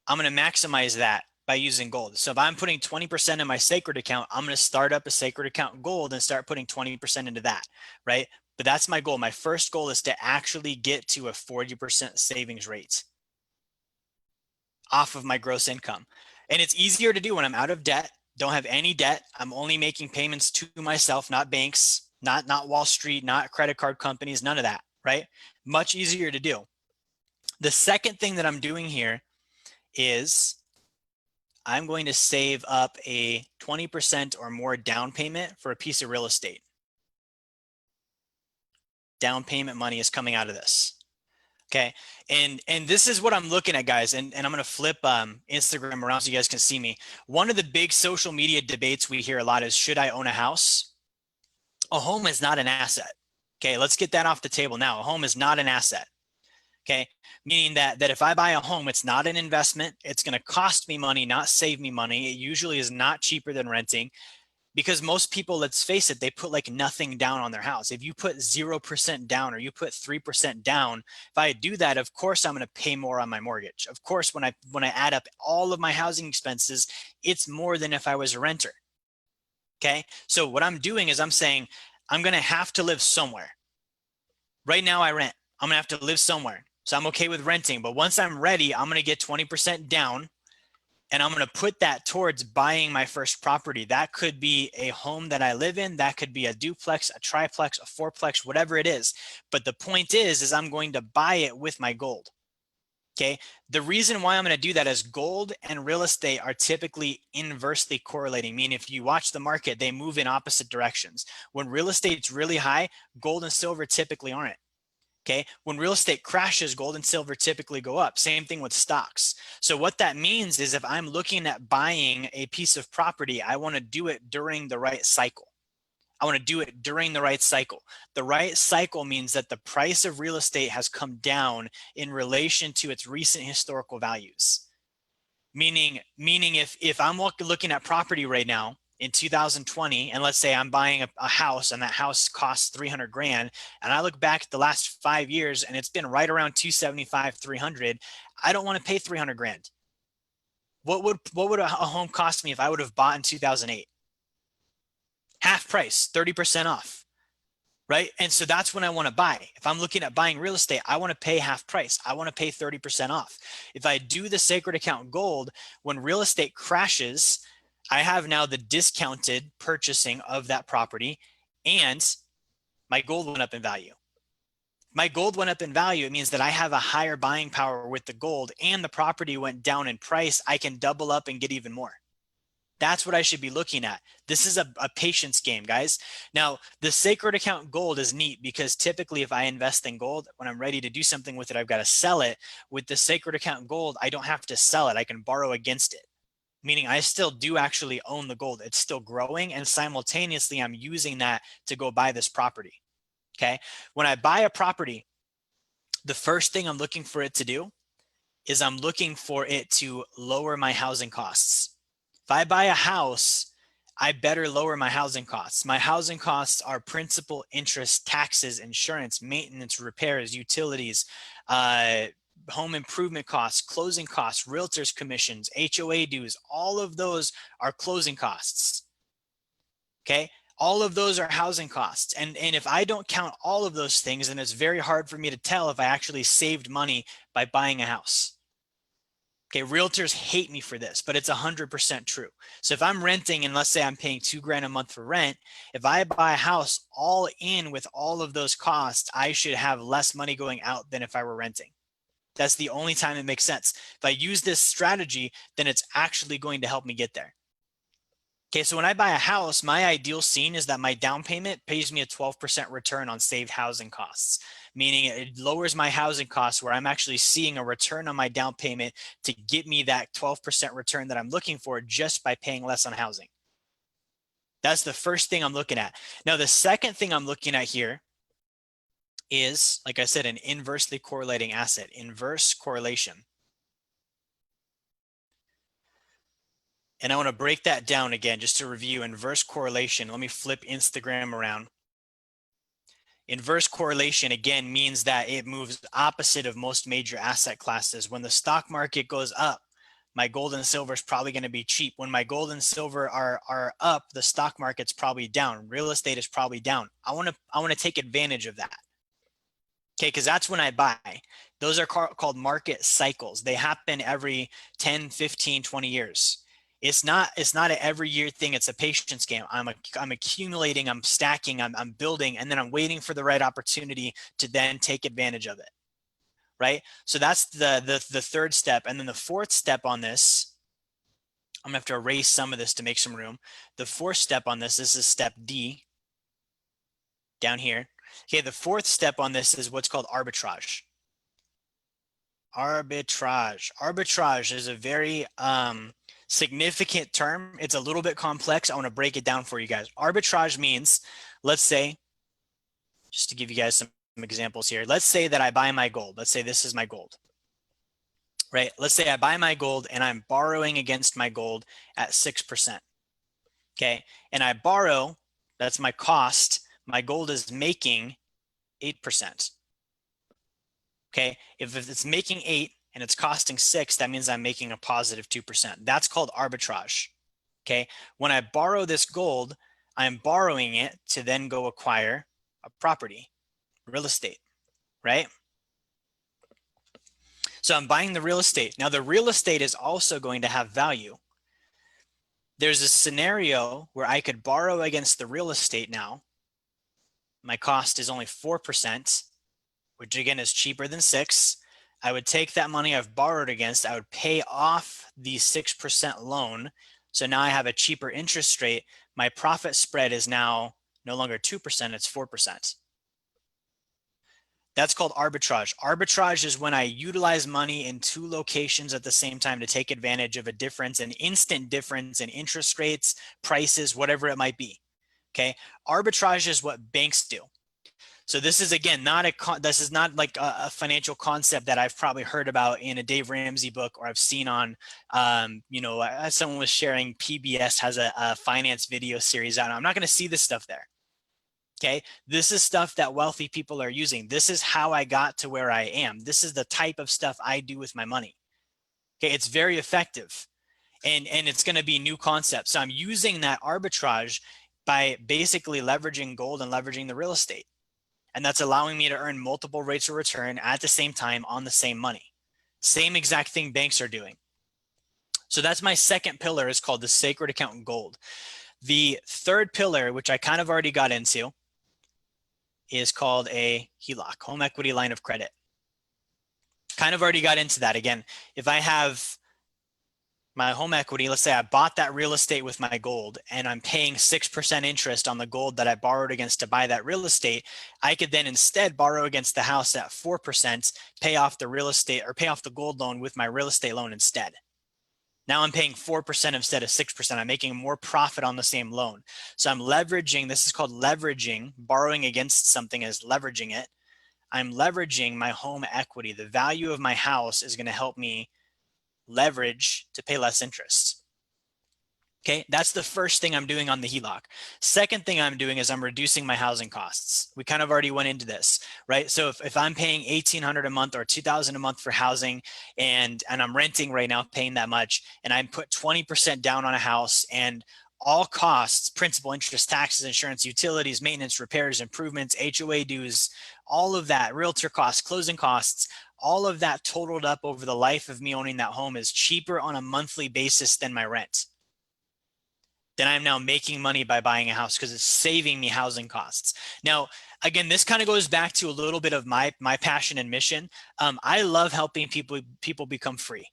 I'm going to maximize that by using gold. So if I'm putting 20% in my sacred account, I'm going to start up a sacred account gold and start putting 20% into that, right? But that's my goal. My first goal is to actually get to a 40% savings rate off of my gross income. And it's easier to do when I'm out of debt, don't have any debt. I'm only making payments to myself, not banks, not Wall Street, not credit card companies, none of that, right? Much easier to do. The second thing that I'm doing here is I'm going to save up a 20% or more down payment for a piece of real estate. Down payment money is coming out of this. Okay. And this is what I'm looking at, guys. And I'm going to flip Instagram around so you guys can see me. One of the big social media debates we hear a lot is, should I own a house? A home is not an asset. Okay. Let's get that off the table now. A home is not an asset. Okay. Meaning that if I buy a home, it's not an investment. It's going to cost me money, not save me money. It usually is not cheaper than renting, because most people, let's face it, they put like nothing down on their house. If you put 0% down or you put 3% down, if I do that, of course, I'm going to pay more on my mortgage. Of course, when I add up all of my housing expenses, it's more than if I was a renter. Okay. So what I'm doing is I'm saying I'm going to have to live somewhere. Right now I rent. I'm going to have to live somewhere. So I'm okay with renting, but once I'm ready, I'm going to get 20% down and I'm going to put that towards buying my first property. That could be a home that I live in. That could be a duplex, a triplex, a fourplex, whatever it is. But the point is I'm going to buy it with my gold. Okay. The reason why I'm going to do that is gold and real estate are typically inversely correlating. Meaning if you watch the market, they move in opposite directions. When real estate's really high, gold and silver typically aren't. Okay. When real estate crashes, gold and silver typically go up. Same thing with stocks. So what that means is if I'm looking at buying a piece of property, I want to do it during the right cycle. I want to do it during the right cycle. The right cycle means that the price of real estate has come down in relation to its recent historical values. Meaning if I'm looking at property right now in 2020, and let's say I'm buying a house and that house costs 300 grand, and I look back at the last 5 years and it's been right around 275, 300, I don't want to pay 300 grand. What would a home cost me if I would have bought in 2008? Half price, 30% off. right? And so that's when I want to buy. If I'm looking at buying real estate, I want to pay half price. I want to pay 30% off. If I do the sacred account gold, when real estate crashes, I have now the discounted purchasing of that property, and my gold went up in value. My gold went up in value. It means that I have a higher buying power with the gold, and the property went down in price. I can double up and get even more. That's what I should be looking at. This is a patience game, guys. Now, the sacred account gold is neat because typically if I invest in gold, when I'm ready to do something with it, I've got to sell it. With the sacred account gold, I don't have to sell it. I can borrow against it, meaning I still do actually own the gold. It's still growing, and simultaneously I'm using that to go buy this property. Okay. When I buy a property, the first thing I'm looking for it to do is I'm looking for it to lower my housing costs. If I buy a house, I better lower my housing costs. My housing costs are principal, interest, taxes, insurance, maintenance, repairs, utilities, home improvement costs, closing costs, realtors commissions, HOA dues. All of those are closing costs. Okay. All of those are housing costs. And if I don't count all of those things, then it's very hard for me to tell if I actually saved money by buying a house. Okay, realtors hate me for this, but it's 100% true. So if I'm renting and let's say I'm paying $2,000 a month for rent, if I buy a house all in with all of those costs, I should have less money going out than if I were renting. That's the only time it makes sense. If I use this strategy, then it's actually going to help me get there. Okay, so when I buy a house, my ideal scene is that my down payment pays me a 12% return on saved housing costs, meaning it lowers my housing costs where I'm actually seeing a return on my down payment to get me that 12% return that I'm looking for just by paying less on housing. That's the first thing I'm looking at. Now, the second thing I'm looking at here is, like I said, an inversely correlating asset, inverse correlation. And I want to break that down again just to review inverse correlation. Let me flip Instagram around. Inverse correlation, again, means that it moves opposite of most major asset classes. When the stock market goes up, my gold and silver is probably going to be cheap. When my gold and silver are up, the stock market's probably down. Real estate is probably down. I want to take advantage of that. Okay, because that's when I buy. Those are called market cycles. They happen every 10, 15, 20 years. It's not an every year thing. It's a patience game. I'm accumulating, I'm stacking, I'm building, and then I'm waiting for the right opportunity to then take advantage of it. Right? So that's the third step. And then the fourth step on this, I'm gonna have to erase some of this to make some room. The fourth step on this is step D down here. Okay, the fourth step on this is what's called arbitrage. Arbitrage is a very significant term. It's a little bit complex. I want to break it down for you guys. Arbitrage means, let's say, just to give you guys some examples here, let's say that I buy my gold. Let's say this is my gold, right? Let's say I buy my gold and I'm borrowing against my gold at 6%. Okay, and I borrow, that's my cost. My gold is making 8%. Okay, if it's making 8 and it's costing 6, that means I'm making a positive 2%. That's called arbitrage. Okay, when I borrow this gold, I'm borrowing it to then go acquire a property, real estate, right? So I'm buying the real estate. Now the real estate is also going to have value. There's a scenario where I could borrow against the real estate now. My cost is only 4%, which again is cheaper than 6. I would take that money I've borrowed against, I would pay off the 6% loan. So now I have a cheaper interest rate. My profit spread is now no longer 2%, it's 4%. That's called arbitrage. Arbitrage is when I utilize money in two locations at the same time to take advantage of a difference, an instant difference in interest rates, prices, whatever it might be. Okay. Arbitrage is what banks do. So this is, again, this is not like a financial concept that I've probably heard about in a Dave Ramsey book, or I've seen on, as someone was sharing, PBS has a finance video series out. I'm not going to see this stuff there. Okay, this is stuff that wealthy people are using. This is how I got to where I am. This is the type of stuff I do with my money. Okay, it's very effective, and it's going to be new concepts. So I'm using that arbitrage by basically leveraging gold and leveraging the real estate. And that's allowing me to earn multiple rates of return at the same time on the same money. Same exact thing banks are doing. So that's my second pillar, is called the sacred account gold. The third pillar, which I kind of already got into, is called a HELOC, home equity line of credit. Kind of already got into that. Again, if I have my home equity, let's say I bought that real estate with my gold and I'm paying 6% interest on the gold that I borrowed against to buy that real estate, I could then instead borrow against the house at 4%, pay off the real estate or pay off the gold loan with my real estate loan instead. Now I'm paying 4% instead of 6%. I'm making more profit on the same loan. So I'm leveraging, this is called leveraging, borrowing against something is leveraging it. I'm leveraging my home equity. The value of my house is going to help me leverage to pay less interest. Okay, that's the first thing I'm doing on the HELOC. Second thing I'm doing is I'm reducing my housing costs. We kind of already went into this, right? So if I'm paying $1,800 a month or $2,000 a month for housing, and I'm renting right now, paying that much, and I put 20% down on a house, and all costs, principal, interest, taxes, insurance, utilities, maintenance, repairs, improvements, HOA dues, all of that, realtor costs, closing costs, all of that totaled up over the life of me owning that home is cheaper on a monthly basis than my rent. Then I'm now making money by buying a house because it's saving me housing costs. Now, again, this kind of goes back to a little bit of my passion and mission. I love helping people become free.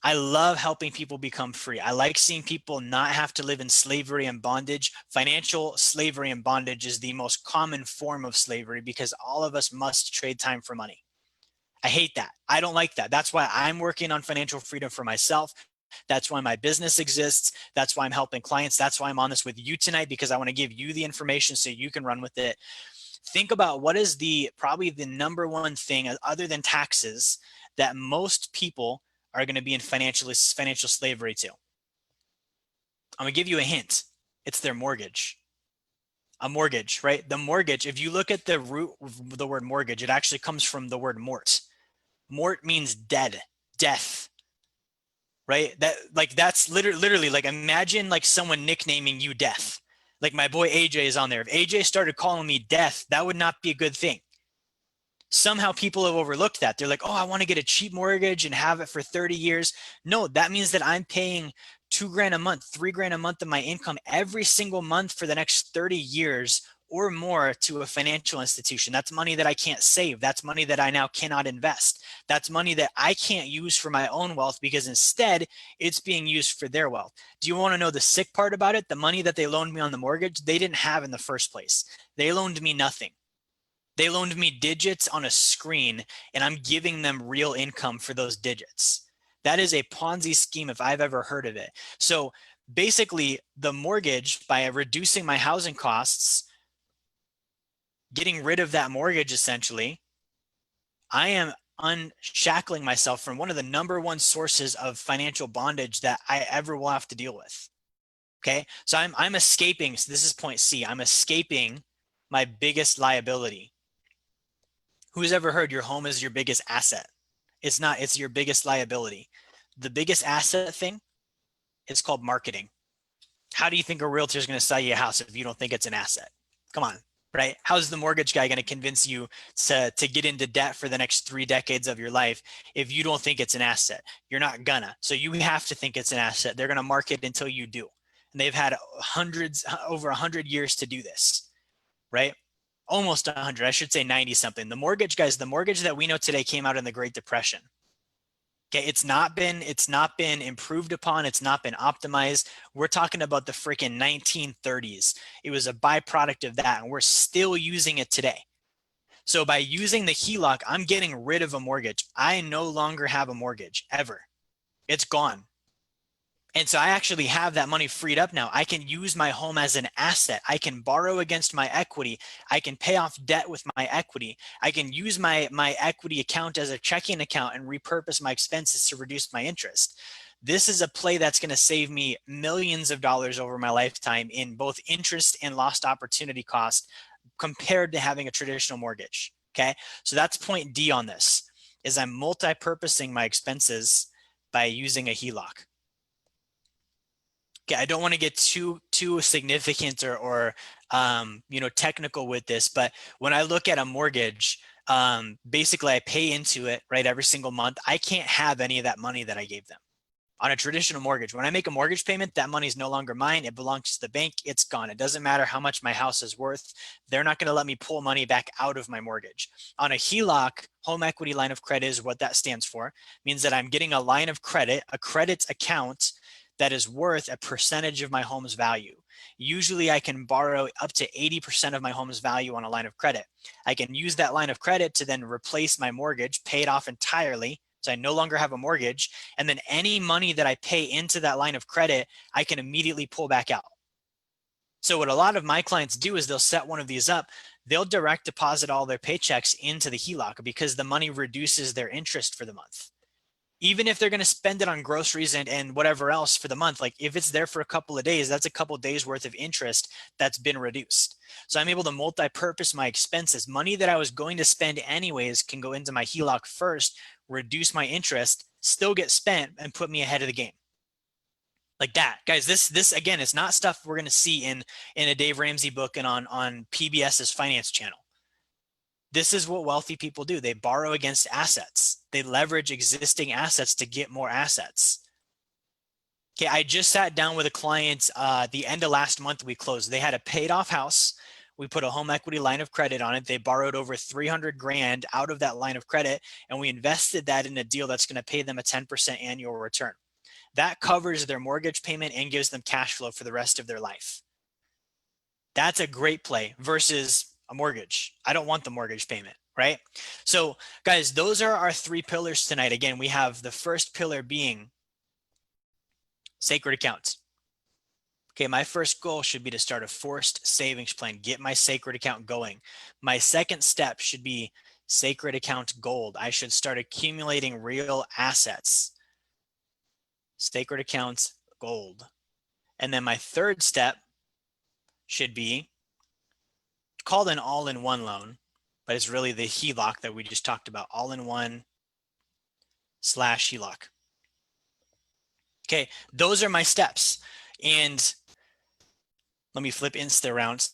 I love helping people become free. I like seeing people not have to live in slavery and bondage. Financial slavery and bondage is the most common form of slavery because all of us must trade time for money. I hate that. I don't like that. That's why I'm working on financial freedom for myself. That's why my business exists. That's why I'm helping clients. That's why I'm on this with you tonight, because I want to give you the information so you can run with it. Think about what is probably the number one thing other than taxes that most people are going to be in financial slavery to. I'm going to give you a hint. It's their mortgage. A mortgage, right? The mortgage, if you look at the root of the word mortgage, it actually comes from the word mort. Mort means dead, death. Right? That's literally like, imagine like someone nicknaming you Death. Like my boy AJ is on there. If AJ started calling me Death, that would not be a good thing. Somehow people have overlooked that. They're like, oh, I want to get a cheap mortgage and have it for 30 years. No, that means that I'm paying $2,000 a month, $3,000 a month of my income every single month for the next 30 years or more to a financial institution. That's money that I can't save. That's money that I now cannot invest. That's money that I can't use for my own wealth because instead it's being used for their wealth. Do you want to know the sick part about it? The money that they loaned me on the mortgage, they didn't have in the first place. They loaned me nothing. They loaned me digits on a screen, and I'm giving them real income for those digits. That is a Ponzi scheme if I've ever heard of it. So basically, the mortgage, by reducing my housing costs, getting rid of that mortgage, essentially, I am unshackling myself from one of the number one sources of financial bondage that I ever will have to deal with. Okay, so I'm escaping. So this is point C. I'm escaping my biggest liability. Who's ever heard your home is your biggest asset? It's not, it's your biggest liability. The biggest asset thing is called marketing. How do you think a realtor is going to sell you a house if you don't think it's an asset? Come on, right? How's the mortgage guy going to convince you to get into debt for the next 3 decades of your life if you don't think it's an asset? You're not gonna. So you have to think it's an asset. They're going to market until you do. And they've had over 100 years to do this, right? Almost 100, I should say 90 something. The mortgage guys, the mortgage that we know today came out in the Great Depression. Okay, it's not been improved upon. It's not been optimized. We're talking about the freaking 1930s. It was a byproduct of that, and we're still using it today. So by using the HELOC, I'm getting rid of a mortgage. I no longer have a mortgage ever. It's gone. And so I actually have that money freed up now. I can use my home as an asset. I can borrow against my equity. I can pay off debt with my equity. I can use my equity account as a checking account and repurpose my expenses to reduce my interest. This is a play that's going to save me millions of dollars over my lifetime in both interest and lost opportunity cost compared to having a traditional mortgage. Okay, so that's point D on this, is I'm multi-purposing my expenses by using a HELOC. Okay, I don't want to get too significant or technical with this, but when I look at a mortgage, basically I pay into it, right, every single month. I can't have any of that money that I gave them. On a traditional mortgage, when I make a mortgage payment, that money is no longer mine. It belongs to the bank. It's gone. It doesn't matter how much my house is worth. They're not going to let me pull money back out of my mortgage. On a HELOC, home equity line of credit is what that stands for. It means that I'm getting a line of credit, a credit account that is worth a percentage of my home's value. Usually I can borrow up to 80% of my home's value on a line of credit. I can use that line of credit to then replace my mortgage, pay it off entirely, so I no longer have a mortgage, and then any money that I pay into that line of credit, I can immediately pull back out. So what a lot of my clients do is they'll set one of these up. They'll direct deposit all their paychecks into the HELOC because the money reduces their interest for the month. Even if they're going to spend it on groceries and whatever else for the month, like if it's there for a couple of days, that's a couple of days worth of interest that's been reduced. So I'm able to multi-purpose my expenses. Money that I was going to spend anyways can go into my HELOC first, reduce my interest, still get spent, and put me ahead of the game. Like that. Guys, this again, is not stuff we're going to see in a Dave Ramsey book and on PBS's finance channel. This is what wealthy people do. They borrow against assets. They leverage existing assets to get more assets. Okay, I just sat down with a client the end of last month. We closed. They had a paid off house. We put a home equity line of credit on it. They borrowed over 300 grand out of that line of credit, and we invested that in a deal that's going to pay them a 10% annual return. That covers their mortgage payment and gives them cash flow for the rest of their life. That's a great play versus a mortgage. I don't want the mortgage payment, right? So guys, those are our three pillars tonight. Again, we have the first pillar being sacred accounts. Okay, my first goal should be to start a forced savings plan, get my sacred account going. My second step should be sacred account gold. I should start accumulating real assets. Sacred accounts gold. And then my third step should be called an all-in-one loan, but it's really the HELOC that we just talked about, all-in-one / HELOC. Okay, those are my steps. And let me flip Insta around.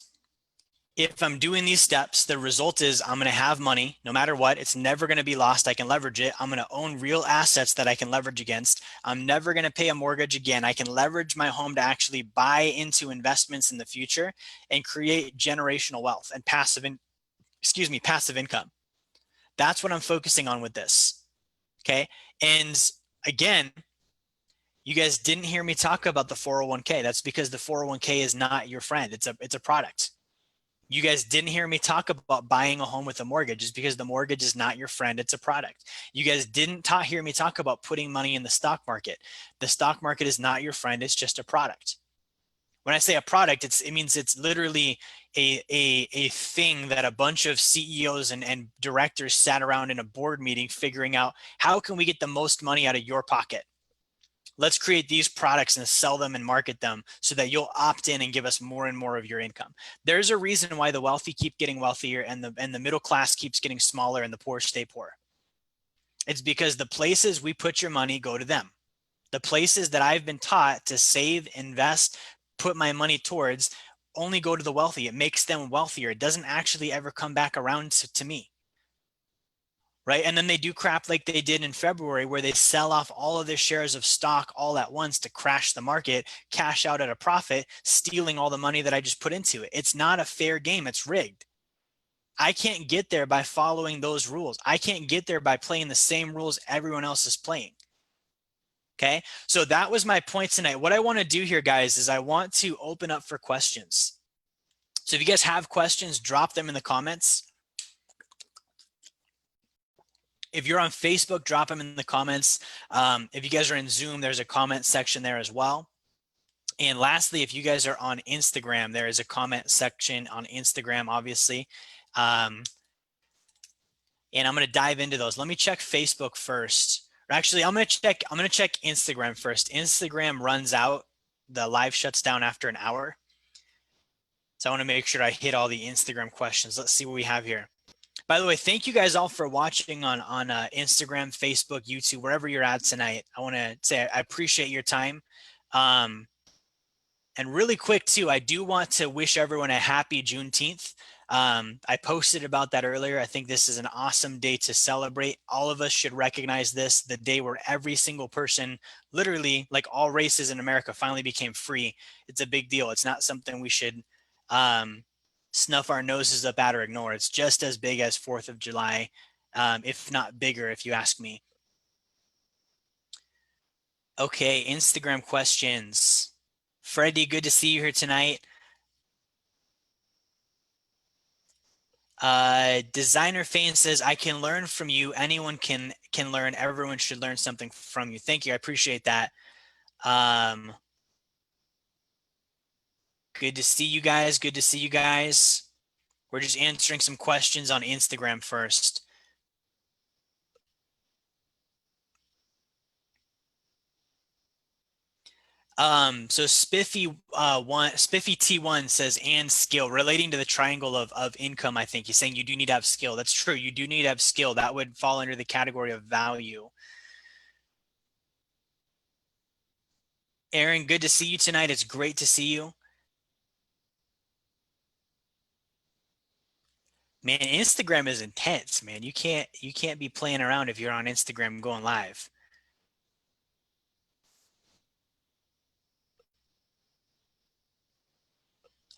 If I'm doing these steps, the result is I'm going to have money no matter what. It's never going to be lost. I can leverage it. I'm going to own real assets that I can leverage against. I'm never going to pay a mortgage again. I can leverage my home to actually buy into investments in the future and create generational wealth and passive income. That's what I'm focusing on with this. Okay. And again, you guys didn't hear me talk about the 401k. That's because the 401k is not your friend. It's a product. You guys didn't hear me talk about buying a home with a mortgage. It's because the mortgage is not your friend. It's a product. You guys didn't hear me talk about putting money in the stock market. The stock market is not your friend. It's just a product. When I say a product, it means it's literally a thing that a bunch of CEOs and directors sat around in a board meeting figuring out, how can we get the most money out of your pocket? Let's create these products and sell them and market them so that you'll opt in and give us more and more of your income. There's a reason why the wealthy keep getting wealthier and the middle class keeps getting smaller and the poor stay poor. It's because the places we put your money go to them. The places that I've been taught to save, invest, put my money towards only go to the wealthy. It makes them wealthier. It doesn't actually ever come back around to me. Right? And then they do crap like they did in February, where they sell off all of their shares of stock all at once to crash the market, cash out at a profit, stealing all the money that I just put into it. It's not a fair game. It's rigged. I can't get there by following those rules. I can't get there by playing the same rules everyone else is playing. Okay, so that was my point tonight. What I want to do here, guys, is I want to open up for questions. So if you guys have questions, drop them in the comments. If you're on Facebook, drop them in the comments. If you guys are in Zoom, there's a comment section there as well. And lastly, if you guys are on Instagram, there is a comment section on Instagram, obviously. And I'm going to dive into those. Let me check Facebook first. Actually, I'm going to check Instagram first. Instagram runs out. The live shuts down after an hour. So I want to make sure I hit all the Instagram questions. Let's see what we have here. By the way, thank you guys all for watching on Instagram, Facebook, YouTube, wherever you're at tonight. I want to say I appreciate your time. And really quick too, I do want to wish everyone a happy Juneteenth. I posted about that earlier. I think this is an awesome day to celebrate. All of us should recognize this, the day where every single person, literally like all races in America, finally became free. It's a big deal. It's not something we should um, snuff our noses up at or ignore. It's just as big as 4th of July, if not bigger, if you ask me. Okay, Instagram questions. Freddie, good to see you here tonight. Designer Fane says, I can learn from you. Anyone can learn. Everyone should learn something from you. Thank you. I appreciate that. Um, Good to see you guys. Good to see you guys. We're just answering some questions on Instagram first. So Spiffy T1 says, and skill, relating to the triangle of income. I think he's saying you do need to have skill. That's true. You do need to have skill. That would fall under the category of value. Aaron, good to see you tonight. It's great to see you. Man, Instagram is intense, man. You can't be playing around if you're on Instagram going live.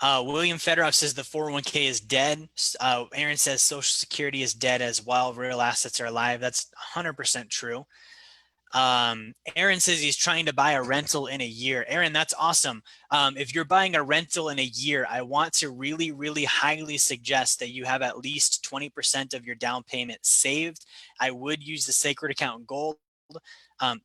William Fedorov says the 401k is dead. Aaron says Social Security is dead as well. Real assets are alive. That's 100% true. Aaron says he's trying to buy a rental in a year. Aaron, that's awesome. If you're buying a rental in a year, I want to really, really highly suggest that you have at least 20% of your down payment saved. I would use the Sacred Account Gold.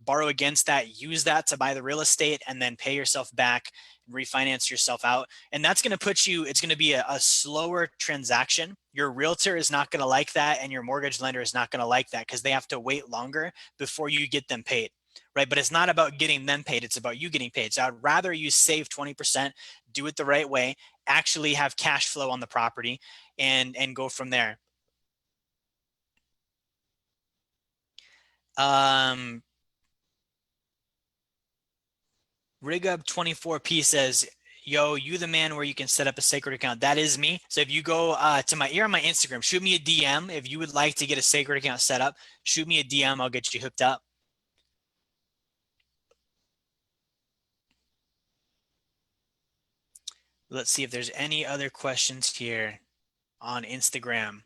Borrow against that, use that to buy the real estate, and then pay yourself back, refinance yourself out. And that's going to put you, it's going to be a slower transaction. Your realtor is not going to like that, and your mortgage lender is not going to like that because they have to wait longer before you get them paid. Right. But it's not about getting them paid. It's about you getting paid. So I'd rather you save 20%, do it the right way, actually have cash flow on the property, and go from there. Um, RigUp24P says, yo, you the man where you can set up a sacred account. That is me. So if you go to my ear on my Instagram, shoot me a DM. If you would like to get a sacred account set up, shoot me a DM. I'll get you hooked up. Let's see if there's any other questions here on Instagram.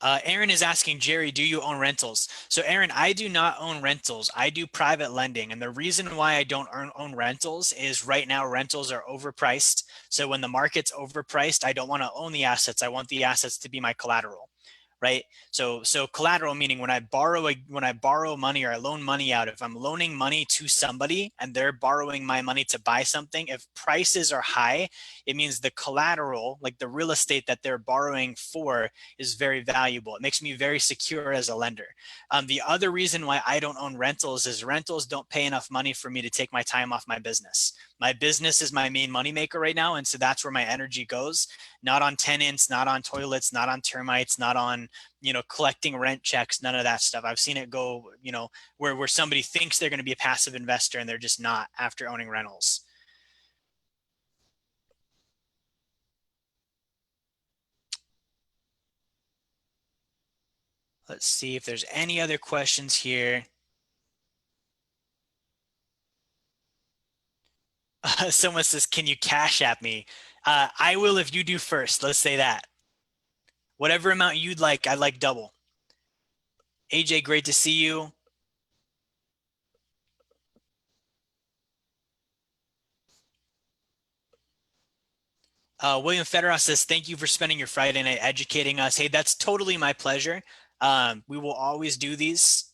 Aaron is asking, Jerry, do you own rentals? So Aaron, I do not own rentals. I do private lending. And the reason why I don't own rentals is right now rentals are overpriced. So when the market's overpriced, I don't want to own the assets. I want the assets to be my collateral. Right. So collateral meaning when I borrow money or I loan money out, if I'm loaning money to somebody and they're borrowing my money to buy something, if prices are high, it means the collateral, like the real estate that they're borrowing for, is very valuable. It makes me very secure as a lender. The other reason why I don't own rentals is rentals don't pay enough money for me to take my time off my business. My business is my main moneymaker right now. And so that's where my energy goes, not on tenants, not on toilets, not on termites, not on, collecting rent checks, none of that stuff. I've seen it go, where somebody thinks they're going to be a passive investor and they're just not after owning rentals. Let's see if there's any other questions here. Someone says, can you cash at me? I will if you do first. Let's say that. Whatever amount you'd like, I'd like double. AJ, great to see you. William Federer says, thank you for spending your Friday night educating us. Hey, that's totally my pleasure. We will always do these.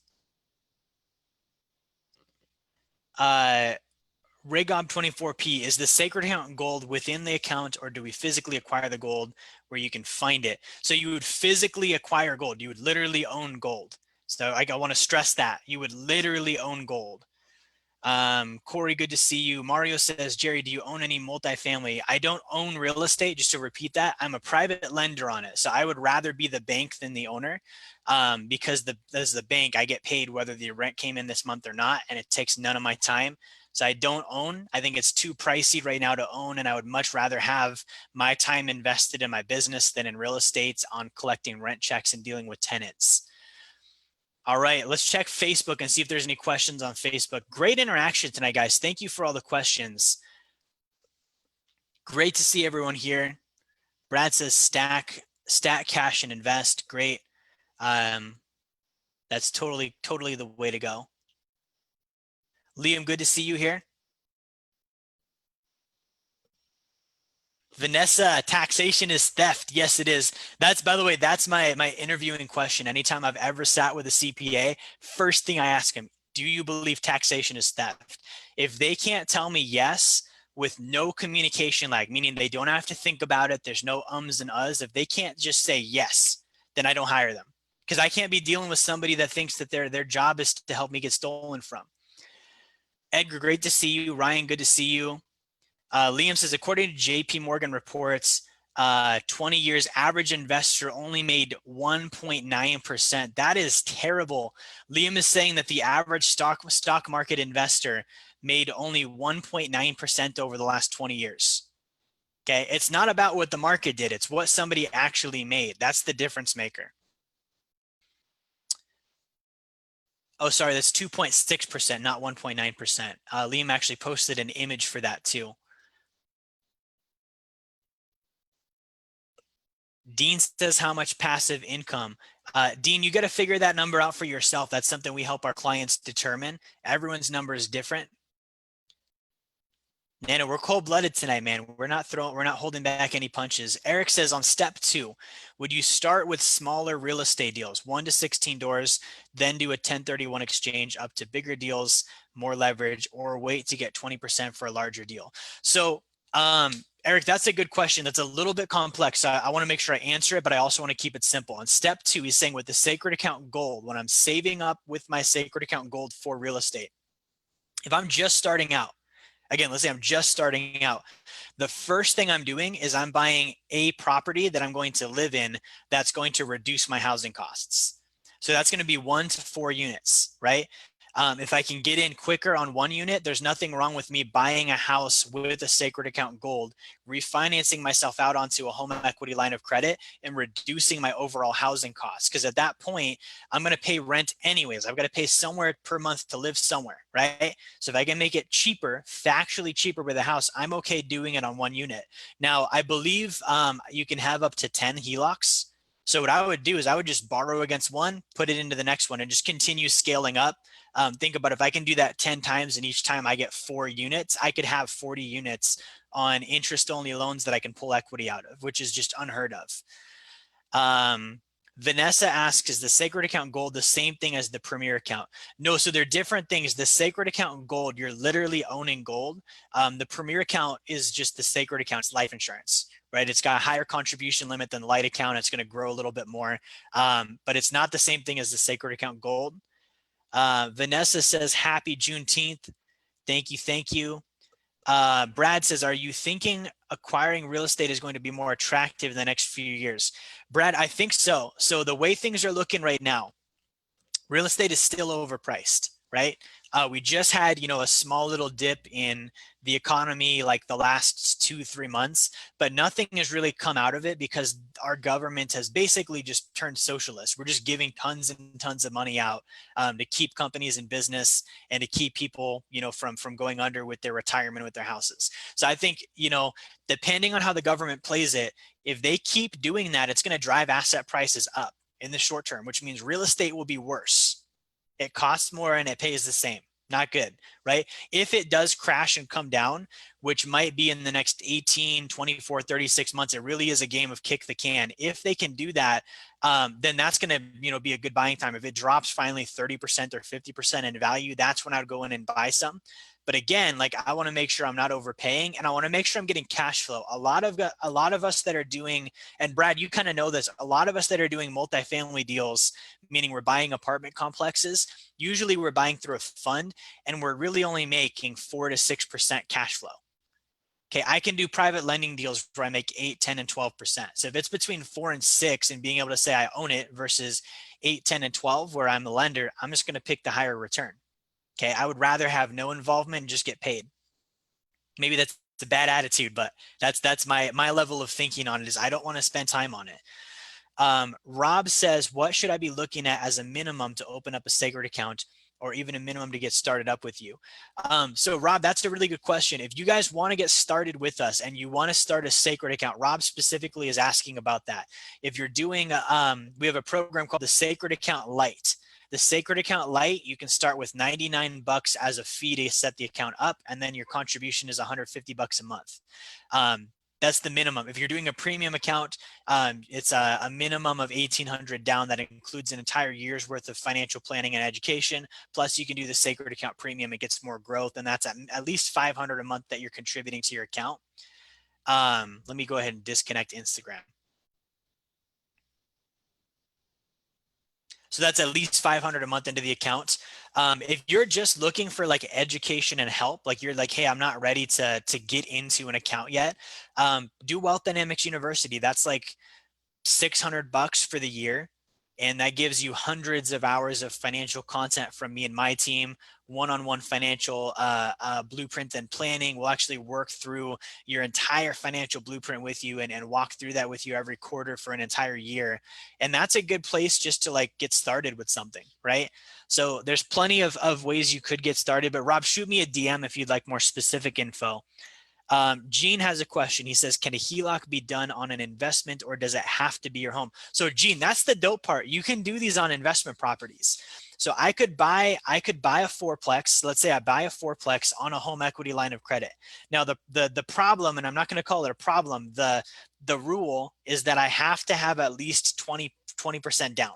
Rigob24P, is the sacred account gold within the account, or do we physically acquire the gold where you can find it? So you would physically acquire gold. You would literally own gold. So I want to stress that. You would literally own gold. Corey, good to see you. Mario says, Jerry, do you own any multifamily? I don't own real estate, just to repeat that. I'm a private lender on it. So I would rather be the bank than the owner, because as the bank, I get paid whether the rent came in this month or not, and it takes none of my time. So I don't own. I think it's too pricey right now to own, and I would much rather have my time invested in my business than in real estate on collecting rent checks and dealing with tenants. All right, let's check Facebook and see if there's any questions on Facebook. Great interaction tonight, guys. Thank you for all the questions. Great to see everyone here. Brad says stack, cash, and invest. Great. That's totally the way to go. Liam, good to see you here. Vanessa, taxation is theft. Yes, it is. That's, by the way, that's my interviewing question. Anytime I've ever sat with a CPA, first thing I ask them, do you believe taxation is theft? If they can't tell me yes, with no communication lag, meaning they don't have to think about it, there's no ums and uhs. If they can't just say yes, then I don't hire them, because I can't be dealing with somebody that thinks that their job is to help me get stolen from. Edgar, great to see you. Ryan, good to see you. Liam says, according to JP Morgan reports, 20 years average investor only made 1.9%. That is terrible. Liam is saying that the average stock market investor made only 1.9% over the last 20 years. Okay, it's not about what the market did, it's what somebody actually made. That's the difference maker. Oh, sorry, that's 2.6%, not 1.9%. Liam actually posted an image for that too. Dean says, how much passive income? Dean, you got to figure that number out for yourself. That's something we help our clients determine. Everyone's number is different. Nana, we're cold-blooded tonight, man. We're not holding back any punches. Eric says, on step 2, would you start with smaller real estate deals, 1 to 16 doors, then do a 1031 exchange up to bigger deals, more leverage, or wait to get 20% for a larger deal? So, Eric, that's a good question. That's a little bit complex. I want to make sure I answer it, but I also want to keep it simple. On step 2, he's saying with the sacred account gold, when I'm saving up with my sacred account gold for real estate, if I'm just starting out, again, let's say I'm just starting out, the first thing I'm doing is I'm buying a property that I'm going to live in that's going to reduce my housing costs. So that's going to be 1 to 4 units, right? If I can get in quicker on 1 unit, there's nothing wrong with me buying a house with a sacred account gold, refinancing myself out onto a home equity line of credit, and reducing my overall housing costs. Because at that point, I'm going to pay rent anyways. I've got to pay somewhere per month to live somewhere, right? So if I can make it cheaper, factually cheaper with a house, I'm okay doing it on 1 unit. Now, I believe you can have up to 10 HELOCs. So what I would do is I would just borrow against one, put it into the next one, and just continue scaling up. Think about if I can do that 10 times and each time I get 4 units, I could have 40 units on interest-only loans that I can pull equity out of, which is just unheard of. Vanessa asks, is the sacred account gold the same thing as the premier account? No, so they're different things. The sacred account gold, you're literally owning gold. The premier account is just the sacred account, it's life insurance, right? It's got a higher contribution limit than the light account. It's going to grow a little bit more, but it's not the same thing as the sacred account gold. Vanessa says, happy Juneteenth. Thank you. Thank you. Brad says, are you thinking acquiring real estate is going to be more attractive in the next few years? Brad, I think so. So the way things are looking right now, real estate is still overpriced, right? We just had, a small little dip in the economy like the last 2-3 months, but nothing has really come out of it because our government has basically just turned socialist. We're just giving tons and tons of money out to keep companies in business and to keep people, from going under with their retirement, with their houses. So I think, depending on how the government plays it, if they keep doing that, it's going to drive asset prices up in the short term, which means real estate will be worse. It costs more and it pays the same. Not good, right? If it does crash and come down, which might be in the next 18, 24, 36 months, it really is a game of kick the can. If they can do that, then that's going to, be a good buying time. If it drops finally 30% or 50% in value, that's when I'd go in and buy some. But again, like I want to make sure I'm not overpaying, and I want to make sure I'm getting cash flow. A lot of us that are doing, and Brad, you kind of know this, a lot of us that are doing multifamily deals, meaning we're buying apartment complexes, usually we're buying through a fund, and we're really only making 4 to 6% cash flow. Okay, I can do private lending deals where I make 8, 10, and 12%. So if it's between 4 and 6 and being able to say I own it versus 8, 10, and 12 where I'm the lender, I'm just going to pick the higher return. Okay, I would rather have no involvement and just get paid. Maybe that's a bad attitude, but that's my level of thinking on it is I don't want to spend time on it. Rob says, what should I be looking at as a minimum to open up a Sacred account, or even a minimum to get started up with you? So Rob, that's a really good question. If you guys want to get started with us and you want to start a Sacred account, Rob specifically is asking about that. If you're doing, we have a program called the Sacred Account Lite. The Sacred Account Lite, you can start with 99 bucks as a fee to set the account up, and then your contribution is 150 bucks a month. That's the minimum. If you're doing a premium account, it's a minimum of 1,800 down. That includes an entire year's worth of financial planning and education. Plus, you can do the Sacred Account Premium. It gets more growth, and that's at least 500 a month that you're contributing to your account. Let me go ahead and disconnect Instagram. So that's at least 500 a month into the account. If you're just looking for like education and help, like you're like, hey, I'm not ready to get into an account yet, do Wealth Dynamics University. That's like 600 bucks for the year. And that gives you hundreds of hours of financial content from me and my team, one-on-one financial blueprint and planning. We'll actually work through your entire financial blueprint with you and walk through that with you every quarter for an entire year. And that's a good place just to like get started with something, right? So there's plenty of ways you could get started, but Rob, shoot me a DM if you'd like more specific info. Gene has a question. He says, can a HELOC be done on an investment, or does it have to be your home? So Gene, that's the dope part. You can do these on investment properties. So I could buy a fourplex. Let's say I buy a fourplex on a home equity line of credit. Now the problem, and I'm not going to call it a problem, the rule is that I have to have at least 20% down.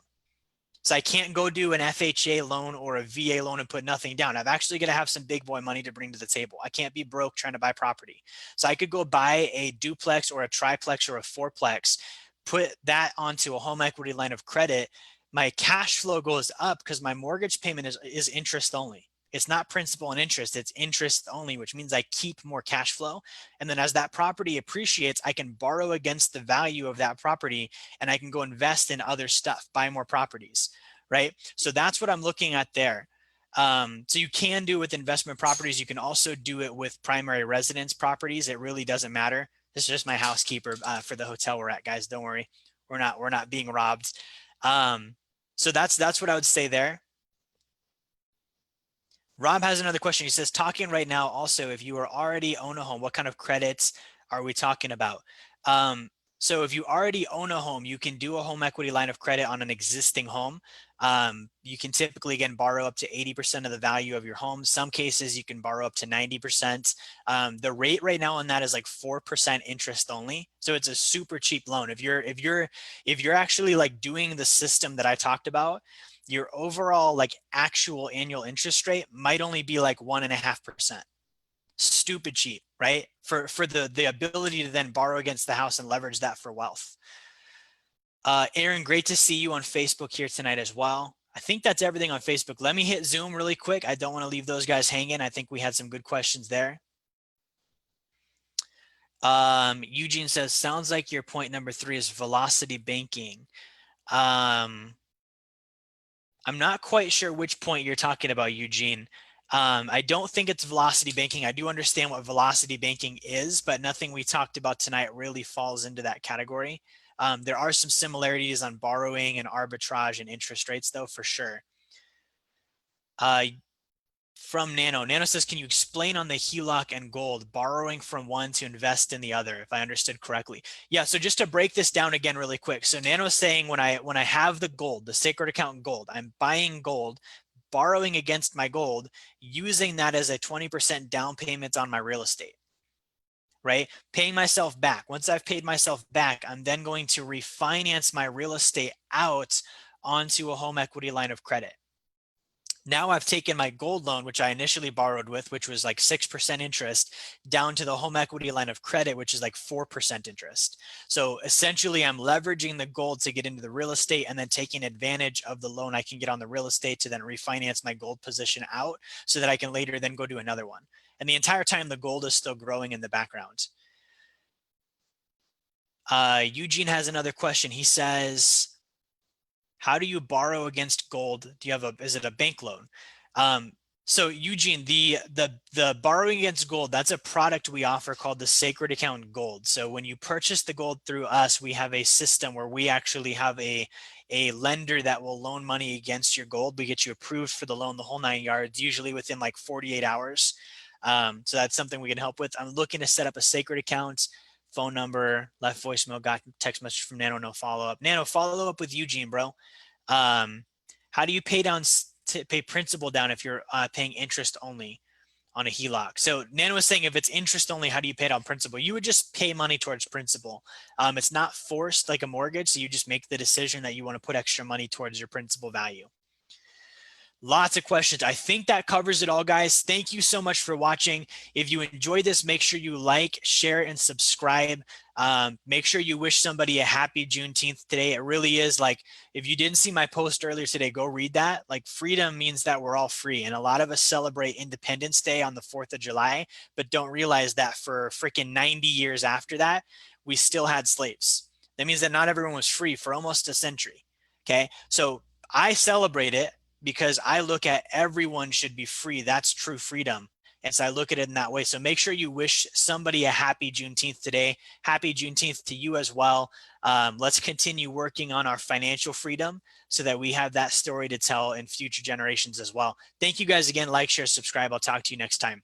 So I can't go do an FHA loan or a VA loan and put nothing down. I'm actually going to have some big boy money to bring to the table. I can't be broke trying to buy property. So I could go buy a duplex or a triplex or a fourplex, put that onto a home equity line of credit. My cash flow goes up because my mortgage payment is interest only. It's not principal and interest, it's interest only, which means I keep more cash flow. And then as that property appreciates, I can borrow against the value of that property, and I can go invest in other stuff, buy more properties, right? So that's what I'm looking at there. So you can do it with investment properties. You can also do it with primary residence properties. It really doesn't matter. This is just my housekeeper for the hotel we're at, guys. Don't worry, we're not being robbed. So that's what I would say there. Rob has another question. He says, talking right now also, if you already own a home, what kind of credits are we talking about? So if you already own a home, you can do a home equity line of credit on an existing home. You can typically, again, borrow up to 80% of the value of your home. Some cases you can borrow up to 90%. The rate right now on that is like 4% interest only. So it's a super cheap loan. If you're actually like doing the system that I talked about, your overall like actual annual interest rate might only be like 1.5%. Stupid cheap, right? For the ability to then borrow against the house and leverage that for wealth. Aaron, great to see you on Facebook here tonight as well. I think that's everything on Facebook. Let me hit Zoom really quick. I don't want to leave those guys hanging. I think we had some good questions there. Eugene says, sounds like your point number 3 is velocity banking. I'm not quite sure which point you're talking about, Eugene. I don't think it's velocity banking. I do understand what velocity banking is, but nothing we talked about tonight really falls into that category. There are some similarities on borrowing and arbitrage and interest rates, though, for sure. From Nano. Nano says, can you explain on the HELOC and gold, borrowing from one to invest in the other, if I understood correctly? Yeah, so just to break this down again really quick. So Nano is saying when I have the gold, the Sacred Account gold, I'm buying gold, borrowing against my gold, using that as a 20% down payment on my real estate, right? Paying myself back. Once I've paid myself back, I'm then going to refinance my real estate out onto a home equity line of credit. Now I've taken my gold loan, which I initially borrowed with, which was like 6% interest, down to the home equity line of credit, which is like 4% interest. So essentially, I'm leveraging the gold to get into the real estate and then taking advantage of the loan I can get on the real estate to then refinance my gold position out so that I can later then go do another one. And the entire time, the gold is still growing in the background. Eugene has another question. He says, how do you borrow against gold? Do you have is it a bank loan? Um, so Eugene, the borrowing against gold, that's a product we offer called the Sacred Account Gold. So when you purchase the gold through us, we have a system where we actually have a lender that will loan money against your gold. We get you approved for the loan, the whole 9 yards, usually within like 48 hours. So that's something we can help with. I'm looking to set up a Sacred Account. Phone number, left voicemail, got text message from Nano, no follow up. Nano, follow up with Eugene, bro. How do you pay principal down if you're paying interest only on a HELOC? So Nano was saying if it's interest only, how do you pay down principal? You would just pay money towards principal. It's not forced like a mortgage, so you just make the decision that you want to put extra money towards your principal value. Lots of questions. I think that covers it all, guys. Thank you so much for watching. If you enjoyed this, make sure you like, share, and subscribe. Make sure you wish somebody a happy Juneteenth today. It really is like, if you didn't see my post earlier today, go read that. Like, freedom means that we're all free. And a lot of us celebrate Independence Day on the 4th of July, but don't realize that for freaking 90 years after that, we still had slaves. That means that not everyone was free for almost a century. Okay. So I celebrate it because I look at everyone should be free. That's true freedom. And so I look at it in that way. So make sure you wish somebody a happy Juneteenth today. Happy Juneteenth to you as well. Let's continue working on our financial freedom so that we have that story to tell in future generations as well. Thank you guys again. Like, share, subscribe. I'll talk to you next time.